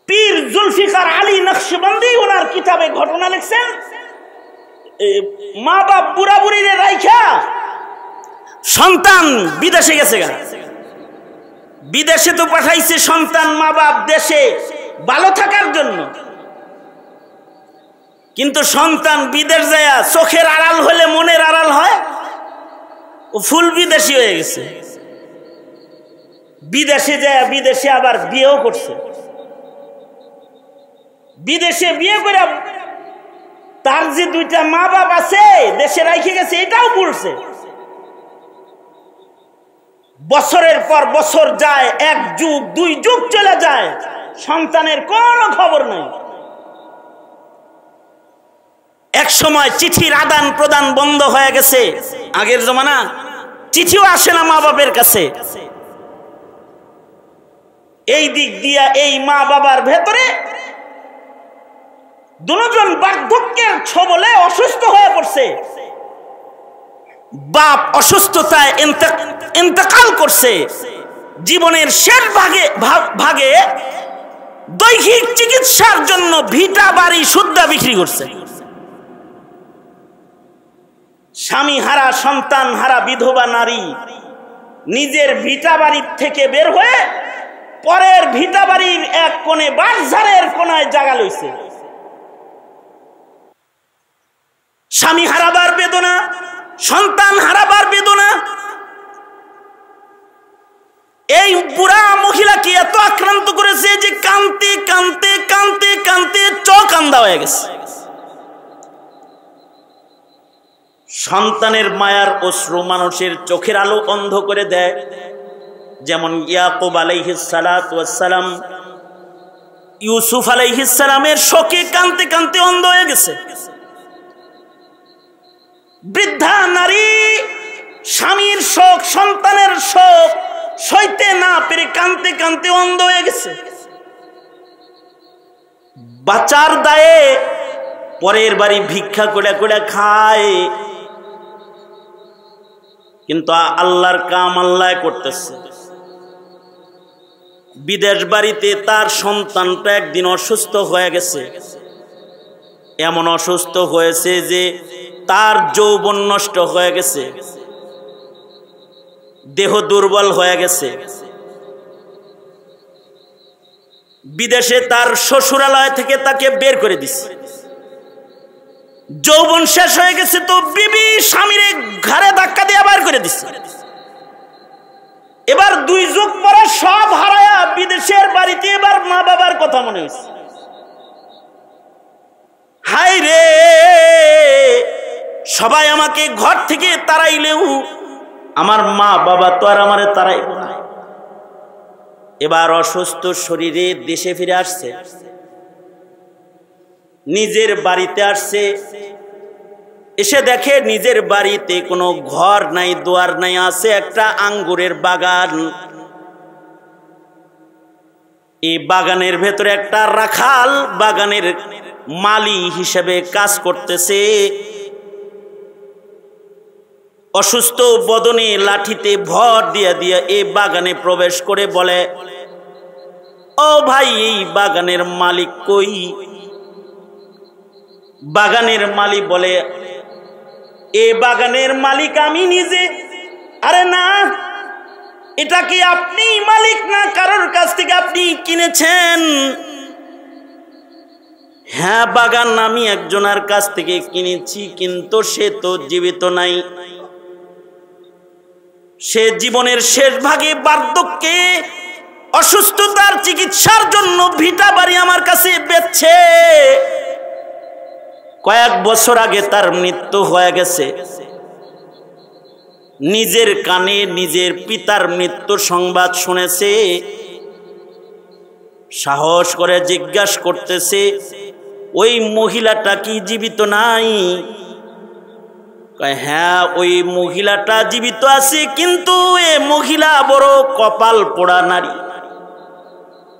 [SPEAKER 1] পীর জুলফিকার আলী নকশবন্দি ওনার কিতাবে ঘটনা লিখছেন, মা বাপ বুড়া বুড়িরে রাইখা সন্তান বিদেশে গেছে। বিদেশে তো পাঠাইছে সন্তান মা বাপ দেশে ভালো থাকার জন্য, কিন্তু সন্তান বিদেশ যায় চোখের আড়াল হলে মনের আড়াল হয়, ও ফুল বিদেশি হয়ে গেছে। বিদেশে যায়, বিদেশে আবার বিয়েও করছে। বিদেশে বিয়ে করে তার যে দুইটা মা বাপ আছে দেশে রাইখে গেছে, এটাও বলছে। বছরের পর বছর যায়, এক যুগ দুই যুগ চলে যায়, সন্তানের কোনো খবর নাই। এক সময় চিঠির আদান প্রদান বন্ধ হয়ে গেছে। আগের জমানা চিঠিও আসে না মা বাপের কাছে। এই দিক দিয়া এই মা বাবার ভেতরে দুজন বার্ধক্যের ছবলে অসুস্থ হয়ে পড়ছে। বাপ অসুস্থতায় ইন্তেকাল করছে। জীবনের শেষ ভাগে দৈহিক চিকিৎসার জন্য ভিটা বাড়ি সুদ্ধা বিক্রি করছে। স্বামী হারা, সন্তান হারা বিধবা নারী নিজের ভিটা বাড়ির থেকে বের হয়ে পরের ভিটা বাড়ির এক কোণে, বাঁশঝাড়ের কোণায় জায়গা লইছে। স্বামী হারাবার বেদনা, সন্তান হারাবার বেদনা এই বুড়া মহিলাকে এত আক্রান্ত করেছে যে কাঁদতে কাঁদতে কাঁদতে কাঁদতে চোখ আন্ধা হয়ে গেছে। সন্তানের মায়ার অশ্রু মানুষের চোখের আলো অন্ধ করে দেয়। যেমন ইয়াকুব আলাইহিস সালাতু ওয়াস সালাম ইউসুফ আলাইহিস সালামের শোকে কাঁদতে কাঁদতে অন্ধ হয়ে গেছে। বৃদ্ধা নারী স্বামীর শোক, সন্তানের শোক সইতে না পেরে কাঁদতে কাঁদতে অন্ধ হয়ে গেছে। বাঁচার দায়ে পরের বাড়ি ভিক্ষা করে করে খায়, কিন্তু আল্লাহর কাম আল্লাহ করতেছে। বিদেশ বাড়িতে তার সন্তানটা একদিন অসুস্থ হয়ে গেছে। এমন অসুস্থ হয়েছে যে তার যৌবন নষ্ট হয়ে গেছে, দেহ দুর্বল হয়ে গেছে। বিদেশে তার শ্বশুরালয় থেকে তাকে বের করে দিছে। যৌবন শেষ হয়ে গেছে তো বিবি স্বামীরে ঘাড়ে ধাক্কা দিয়ে বার করে দিচ্ছে। এবার 2 যুগ পরে সব হারায়া বিদেশের বাড়িতে এবার মা বাবার কথা মনে হয়েছে। হাই রে, সবাই আমাকে ঘর থেকে তাড়াইলেও আমার মা বাবা তো আর আমারে তাড়াইব না। এবার অসুস্থ শরীরে দেশে ফিরে আসছে, নিজের বাড়িতে আসছে। এসে দেখে নিজের বাড়িতে কোনো ঘর নাই, দুয়ার নাই, আছে একটা আঙ্গুরের বাগান। এই বাগানের ভেতরে একটা রাখাল বাগানের মালি হিসেবে কাজ করতেছে। অসুস্থ বদনে লাঠিতে ভর দিয়া দিয়া এই বাগানে প্রবেশ করে বলে, ও ভাই, এই বাগানের মালিক কই? বাগানের মালিক বলে, এ বাগানের মালিক আমি নিজে। আরে না, এটা কি আপনি মালিক না কারোর কাছ থেকে আপনি কিনেছেন? হ্যাঁ, বাগান আমি একজনের কাছ থেকে কিনেছি, কিন্তু সে তো জীবিত নাই। সে জীবনের শেষ ভাগে বার্ধক্যে অসুস্থতার চিকিৎসার জন্য ভিটা বাড়ি আমার কাছে বেচছে। কয়েক বছর আগে তার মৃত্যু হয়ে গেছে। নিজের কানে নিজের পিতার মৃত্যু সংবাদ শুনেছে। সাহস করে জিজ্ঞাসা করতেছে, ওই মহিলাটা কি জীবিত নাই? হ্যাঁ, ওই মহিলাটা জীবিত আছে, কিন্তু এ মহিলা বড় কপাল পোড়া নারী।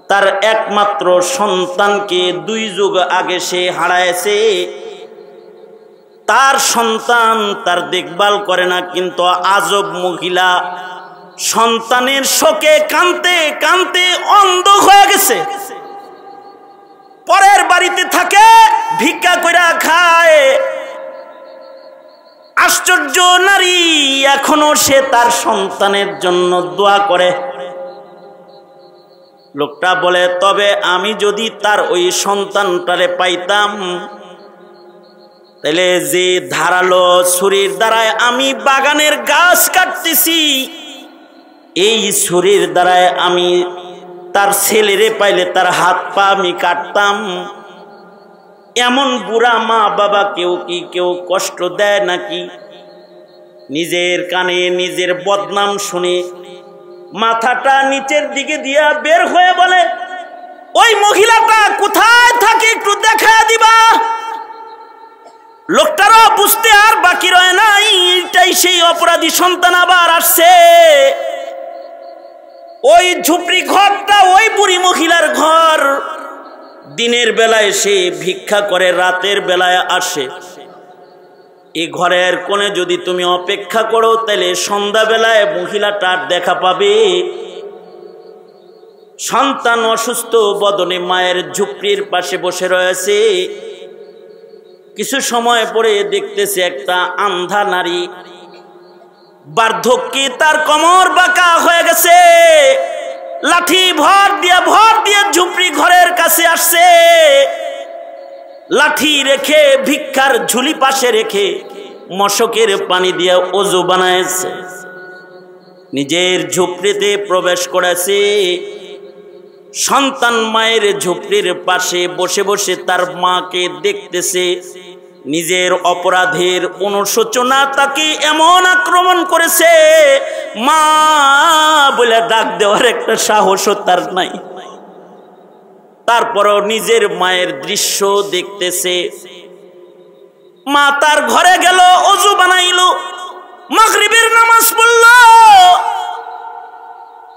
[SPEAKER 1] তার একমাত্র সন্তানকে 2 যুগ আগে সে হারাইছে। তার সন্তান তার দেখভাল করে না, কিন্তু আজব মহিলা সন্তানের শোকে কাঁদতে কাঁদতে অন্ধ হয়ে গেছে। পরের বাড়িতে থাকে, ভিক্ষা কইরা খায়। আশ্চর্য নারী, এখনো সে তার সন্তানের জন্য দোয়া করে। লোকটা বলে, তবে আমি যদি তার ওই সন্তানটারে পাইতাম, তাহলে যে ধারালো ছুরির দ্বারায় আমি বাগানের গাছ কাটতেছি, এই ছুরির দ্বারায় আমি তার ছেলেরে পাইলে তার হাত পা আমি কাটতাম। এমন বুড়া মা বাবা কেউ কষ্ট দেয় নাকি? নিজের কানে নিজের বদনাম শুনে মাথাটা নিচের দিকে দিয়া বের হয়ে বলে, ওই মহিলাটা কোথায় থাকে একটু দেখা দিবা। লোকটারও বুঝতে আর বাকি রয় নাই, এটাই সেই অপরাধী সন্তান আবার আসছে। ওই ঝুপড়ি ঘরটা ওই বুড়ি মহিলার ঘর। দিনের বেলায় সে ভিক্ষা করে, রাতের বেলায় আসে। এই ঘরের কোণে যদি তুমি অপেক্ষা করো, তাহলে সন্ধ্যাবেলায় মহিলাটার দেখা পাবে। সন্তান অসুস্থ বদনে মায়ের ঝুপড়ির পাশে বসে রয়েছে। কিছু সময় পরে দেখতেছে একটা আন্ধা নারী, বার্ধক্যে তার কোমর বাঁকা হয়ে গেছে, লাঠি ভর দিয়ে ঝুপড়ি ঘরের কাছে আসছে। লাঠি রেখে ভিক্ষার ঝুলি পাশে রেখে মশকের পানি দিয়ে ওযু বানাইছে, নিজের ঝুপড়িতে প্রবেশ করেছে। সন্তান মায়ের ঝুপড়ির পাশে বসে বসে তার মাকে দেখতেছে। নিজের অপরাধের অনুশোচনা তাকে এমন আক্রমণ করেছে, মা বলে ডাক দেওয়ার একটা সাহসও তার নাই। তারপরও নিজের মায়ের দৃশ্য দেখতেছে। মা তার ঘরে গেল, ওযু বানাইল, মাগরিবের নামাজ পড়ল,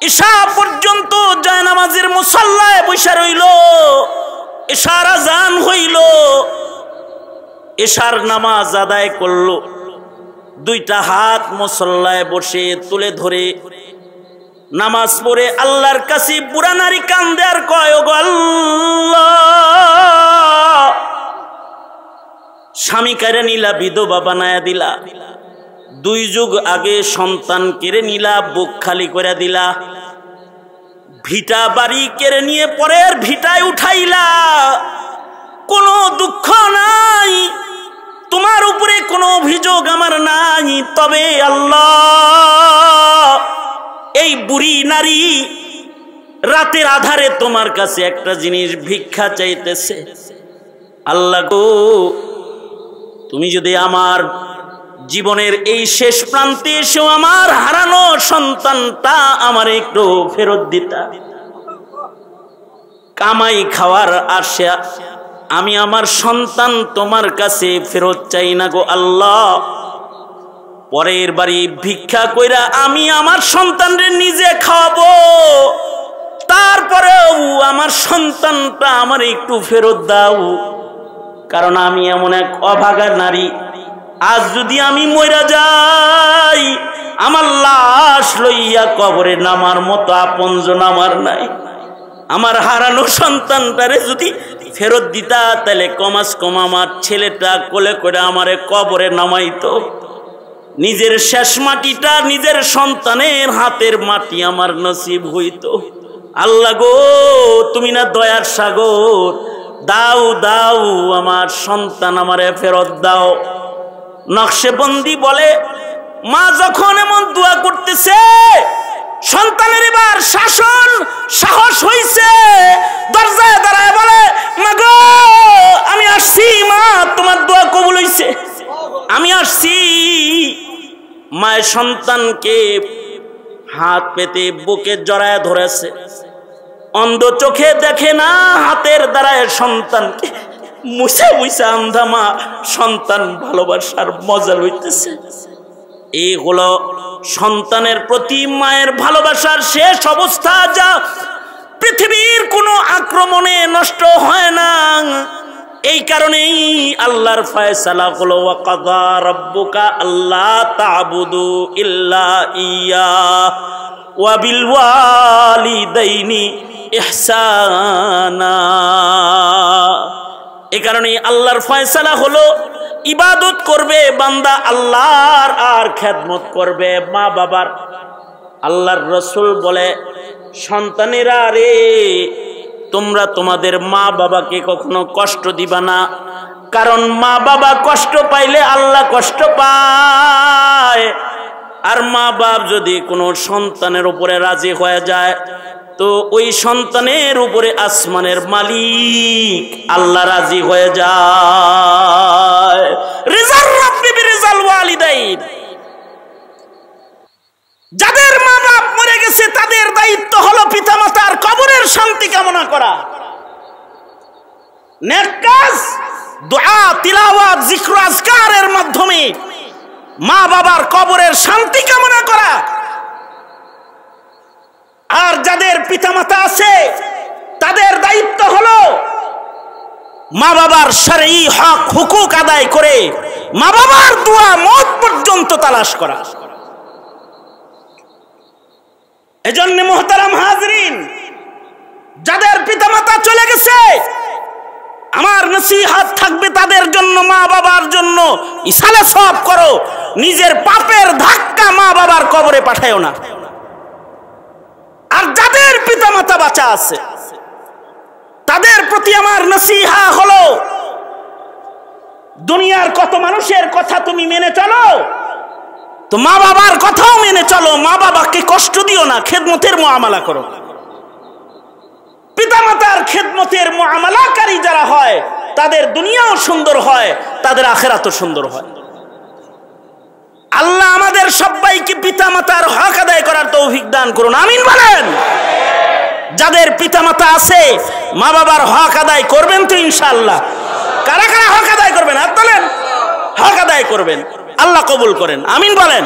[SPEAKER 1] ঈশা পর্যন্ত জায়নামাজের মুসাল্লায় বসে রইল। ঈশার আযান হইল, ঈশার নামাজ আদায় করল। 2টা হাত মুসাল্লায় বসে তুলে ধরে নামাজ পড়ে আল্লাহর কাছে বুড়া নারী কান্দে আর কয়, ওগো আল্লাহ, স্বামী কেড়ে নিলা, বিধবা বানায়া দিলা, 2 যুগ আগে সন্তান কেড়ে নিলা, বুক খালি করে দিলা, ভিটা বাড়ি কেড়ে নিয়ে পরের ভিটায় উঠাইলা, কোনো দুঃখ নাই, তোমার উপরে কোনো অভিযোগ আমার নাই, তবে আল্লাহ এই বুড়ি নারী রাতের আধারে তোমার কাছে একটা জিনিস ভিক্ষা চাইতেছে। আল্লাহ গো, তুমি যদি আমার জীবনের এই শেষ প্রান্তে এসেও আমার হারানো সন্তানটা আমার একটু ফেরত দিতা। কামাই খাওয়ার আশা আমি আমার সন্তান তোমার কাছে ফেরত চাই না গো আল্লাহ। পরের বাড়ি ভিক্ষা কইরা আমি আমার সন্তানরে নিজে খাওয়াবো, তারপরেও আমার সন্তানটা আমার একটু ফেরত দাও। কারণ আমি এমন এক অভাগা নারী, আজ যদি আমি মইরা যাই আমার লাশ লইয়া কবরে নামার মতো আপনজন আমার নাই। আমার হারানো সন্তানটারে যদি ফেরত দিতা তাহলে কমাস কম আমার ছেলেটা কোলে করে আমারে কবরে নামাইতো। নিজের শেষ মাটিটা নিজের সন্তানের হাতের মাটি আমার নসিব হইতো। আল্লাহ গো, তুমি না দয়ার সাগর, দাও দাও আমার সন্তান আমারে ফেরত দাও। নকশেবন্দি বলে, মা যখন এমন দোয়া করতেছে সন্তানের এবার শাসন সাহস হইছে, দরজায় দাঁড়ায় বলে, মা গো আমি আসছি, মা তোমার দোয়া কবুল হইছে, আমি আসছি। মায়ের সন্তানকে হাত পেতে বুকে জড়ায় ধরেছে, অন্ধ চোখে দেখে না, হাতের দ্বারায় সন্তানকে মুছে মুছে আন্ধা মা সন্তান ভালোবাসার মজা লইতেছে। এই হলো সন্তানের প্রতি মায়ের ভালোবাসার শেষ অবস্থা, যা পৃথিবীর কোনো আক্রমণে নষ্ট হয় না। এই কারণেই আল্লাহর ফয়সালা হলো, ওয়া কাযা রাব্বুকা আল্লা তা'বুদু ইল্লা ইয়্যা ওয়া বিল ওয়ালিদাইনি ইহসানা। এই কারণেই আল্লাহর ফয়সালা হলো ইবাদত করবে বান্দা আল্লাহর, আর খেদমত করবে মা বাবার। আল্লাহর রাসূল বলে, সন্তানেরা রে, তোমরা তোমাদের মা বাবাকে কখনো কষ্ট দিবা না, কারণ মা বাবা কষ্ট পাইলে আল্লাহ কষ্ট পায়। আর মা বাপ যদি কোনো সন্তানের উপরে রাজি হয়ে যায় তো ওই সন্তানের উপরে আসমানের মালিক আল্লাহ রাজি হয়ে যায়। রিজাল রাব্বি বিরিজাল ওয়ালিদাইন। যাদের মা বাপ মরে গেছে তাদের দায়িত্ব হলো পিতামাতার কবরের শান্তি কামনা করা, নেক কাজ, দোয়া, তিলাওয়াত, জিক্র, আজকারের মাধ্যমে মা বাবার কবরের শান্তি কামনা করা। আর যাদের পিতামাতা আছে তাদের দায়িত্ব হলো মা বাবার শরঈ হক হুকুক আদায় করে মা বাবার দোয়া মওত পর্যন্ত তালাশ করা। এজন্য মুহতারাম হাজরিন, যাদের পিতামাতা চলে গেছে আমার নসিহত থাকবে তাদের জন্য, মা বাবার জন্য ইসালে সওয়াব করো, নিজের পাপের ধাক্কা মা বাবার কবরে পাঠায়ো না। আর যাদের পিতামাতা বাঁচা আছে তাদের প্রতি আমার নসিহা হলো, দুনিয়ার কত মানুষের কথা তুমি মেনে চলো, তো মা বাবার কথাও মেনে চলো। মা বাবাকে কষ্ট দিও না, খেদমতের মুআমালা করো। পিতামাতার খেদমতের মুআমালাকারী যারা হয় তাদের দুনিয়াও সুন্দর হয়, তাদের আখিরাতও সুন্দর হয়। আল্লাহ আমাদের সবাইকে পিতামাতার হক আদায় করার তৌফিক দান করুন, আমিন বলেন। যাদের পিতামাতা আছে মা বাবার হক আদায় করবেন তো ইনশাআল্লাহ? কারা কারা হক আদায় করবেন? হাত তোলেন। হক আদায় করবেন, আল্লাহ কবুল করেন, আমিন বলেন।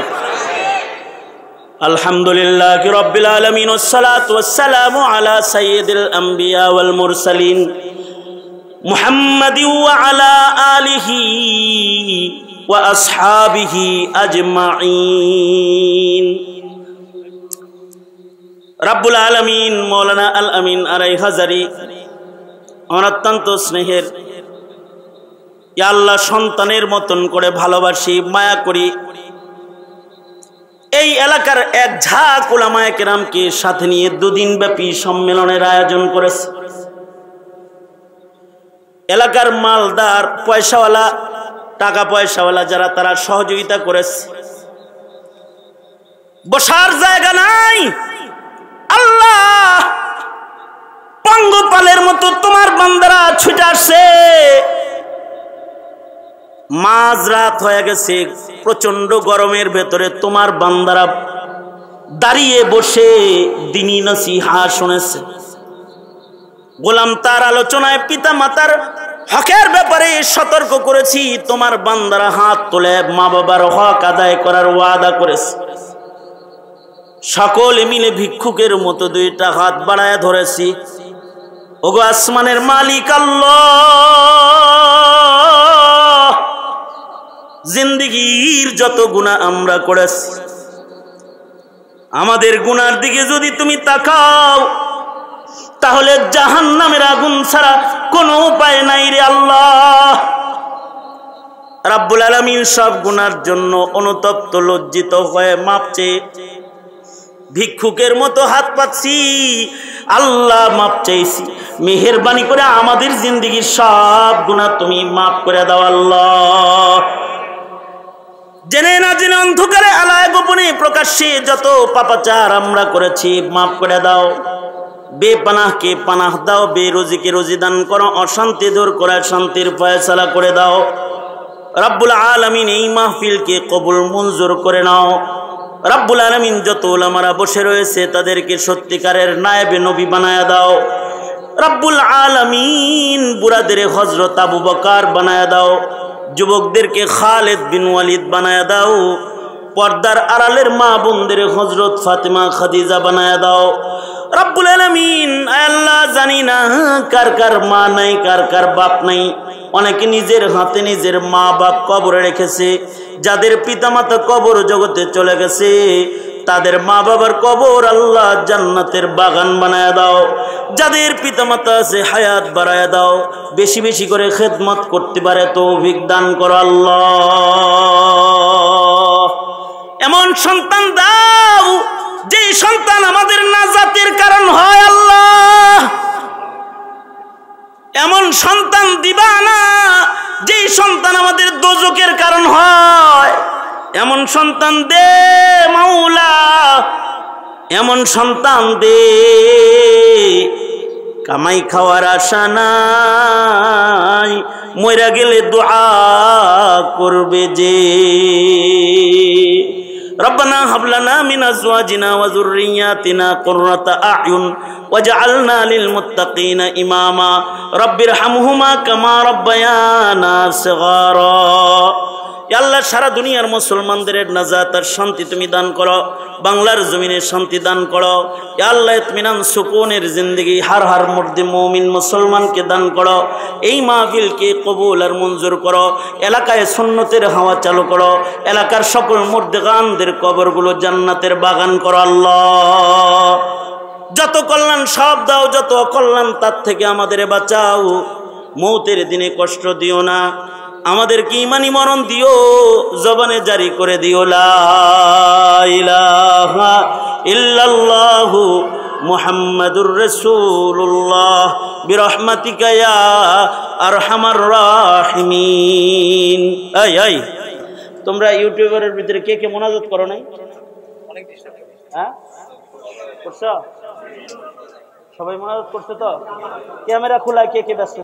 [SPEAKER 1] আলহামদুলিল্লাহি রাব্বিল আলামিন, ওয়াসসালাতু ওয়াসসালামু আলা সাইয়্যিদিল আম্বিয়া ওয়াল মুরসালিন মুহাম্মাদিন ওয়া আলা আলিহি ওয়া আসহাবিহি আজমাইন। রাব্বুল আলামিন মাওলানা আল আমিন আরাই হাজারি আমার অত্যন্ত স্নেহের, ইয়া আল্লাহ সন্তানের মতন করে ভালোবাসি, মায়া করি। এই এলাকার এক ঝাঁক উলামায়ে কেরামকে সাথে নিয়ে দুদিন ব্যাপী সম্মেলনের আয়োজন করেছে। এলাকার মালদার পয়সাওয়ালা টাকা পয়সাওয়ালা যারা তারা সহযোগিতা করেছে। বসার জায়গা নাই, আল্লাহ পঙ্গপালের মতো তোমার বান্দারা ছুটে আসছে। মাঝরাত হয়ে গেছে, প্রচন্ড গরমের ভেতরে তোমার বান্দারা দাঁড়িয়ে বসে দ্বীনি নসিহা শুনেছে। গোলাম তার আলোচনায় পিতা মাতার হকের ব্যাপারে সতর্ক করেছি। তোমার বান্দারা হাত তুলে মা বাবার হক আদায় করার ওয়াদা করেছে। সকলে মিলে ভিক্ষুকের মতো দুইটা হাত বাড়ায় ধরেছি। ওগো আসমানের মালিক আল্লাহ, জিন্দেগীর যত গুনাহ আমরা করেছি, আমাদের গুনার দিকে যদি তুমি তাকাও তাহলে জাহান্নামের আগুন ছাড়া কোনো উপায় নাই রে আল্লাহ। রাব্বুল আলামিন সব গুনার জন্য অনুতপ্ত লজ্জিত হয়ে মাপ চেয়ে ভিক্ষুকের মতো হাত পাচ্ছি। আল্লাহ মাপ চাইছি, মেহেরবানি করে আমাদের জিন্দেগির সব গুনাহ তুমি মাফ করে দাও আল্লাহ। জেনে না জেনে অন্ধকারে আলায় গোপনে প্রকাশ্যে যত পাপাচার আমরা করেছি মাফ করে দাও। বেপানাহকে পানাহ দাও, বেরোজিকে রোজি দান করো, অশান্তি দূর করে শান্তির ফয়সালা করে দাও। রব্বুল আলামিন এই মাহফিলকে কবুল মঞ্জুর করে নাও। রব্বুল আলামিন যত উলামারা বসে রয়েছে তাদেরকে সত্যিকারের নায়েবে নবী বানায়া দাও। রব্বুল আলামিন বুড়াদের হযরত আবু বকর বানায়া দাও, যুবকদেরকে খালিদ বিন ওয়ালিদ বানায়া দাও, পর্দার আড়ালের মা বোনদের হযরত ফাতেমা খাদিজা বানায়া দাও। রব্বুল আলামিন আল্লাহ জানি না কার কার মা নাই, কার কার বাপ নাই। অনেকে নিজের হাতে নিজের মা বাপ কবরে রেখেছে। যাদের পিতামাতা কবর জগতে চলে গেছে তাদের মা বাবার কবর আল্লাহ জান্নাতের বাগান বানায় দাও। যাদের পিতামাতা আছে হায়াত বাড়ায় দাও, বেশি বেশি করে খেদমত করতে পারে তৌফিক দান করো আল্লাহ। এমন সন্তান দাও যে সন্তান আমাদের নাজাতের কারণ হয় আল্লাহ। এমন সন্তান দিবা না যে সন্তান আমাদের দোজখের কারণ হয়। এমন সন্তান দে মাওলা, এমন সন্তান দে কামাই খাওয়ার আশা নাই, মইরা গেলে দোয়া করবে যে। রব্বানা হাব লানা মিন আজওয়াজিনা ওয়া যুররিয়াতিনা কুররাতা আ'য়ুন ওয়াজআলনা লিল মুত্তাকিনা ইমামা রব্বিরহামহুমা কামা রাব্বায়ানা সিগারা। আল্লাহ সারা দুনিয়ার মুসলমানদের নাজাত আর শান্তি তুমি দান করো, বাংলার জমিনে শান্তি দান করো। আল্লাহ ইতমিনান সুকুনের জিন্দেগি হার হার মুর্দে মুমিন মুসলমানকে দান করো। এই মাহফিলকে কবুল আর মঞ্জুর করো। এলাকায় সুন্নতের হাওয়া চালু করো। এলাকার সকল মুর্দেগানদের কবরগুলো জান্নাতের বাগান করো আল্লাহ। যত কল্যাণ সব দাও, যত অকল্যাণ তার থেকে আমাদের বাঁচাও। মৌতের দিনে কষ্ট দিও না, আমাদেরকে ঈমানি মরণ দিও, জবানে জারি করে দিও লা ইলাহা ইল্লাল্লাহু মুহাম্মাদুর রাসূলুল্লাহ বিরহমাতিকা ইয়া আরহামার রাহিমিন। এই তোমরা ইউটিউবারের ভিতরে কে কে মুনাজাত করো নাই? অনেক ডিস্টার্ব। হ্যাঁ করছো? সবাই মুনাজাত করছে তো? ক্যামেরা খোলা, কে কে ব্যস্ত?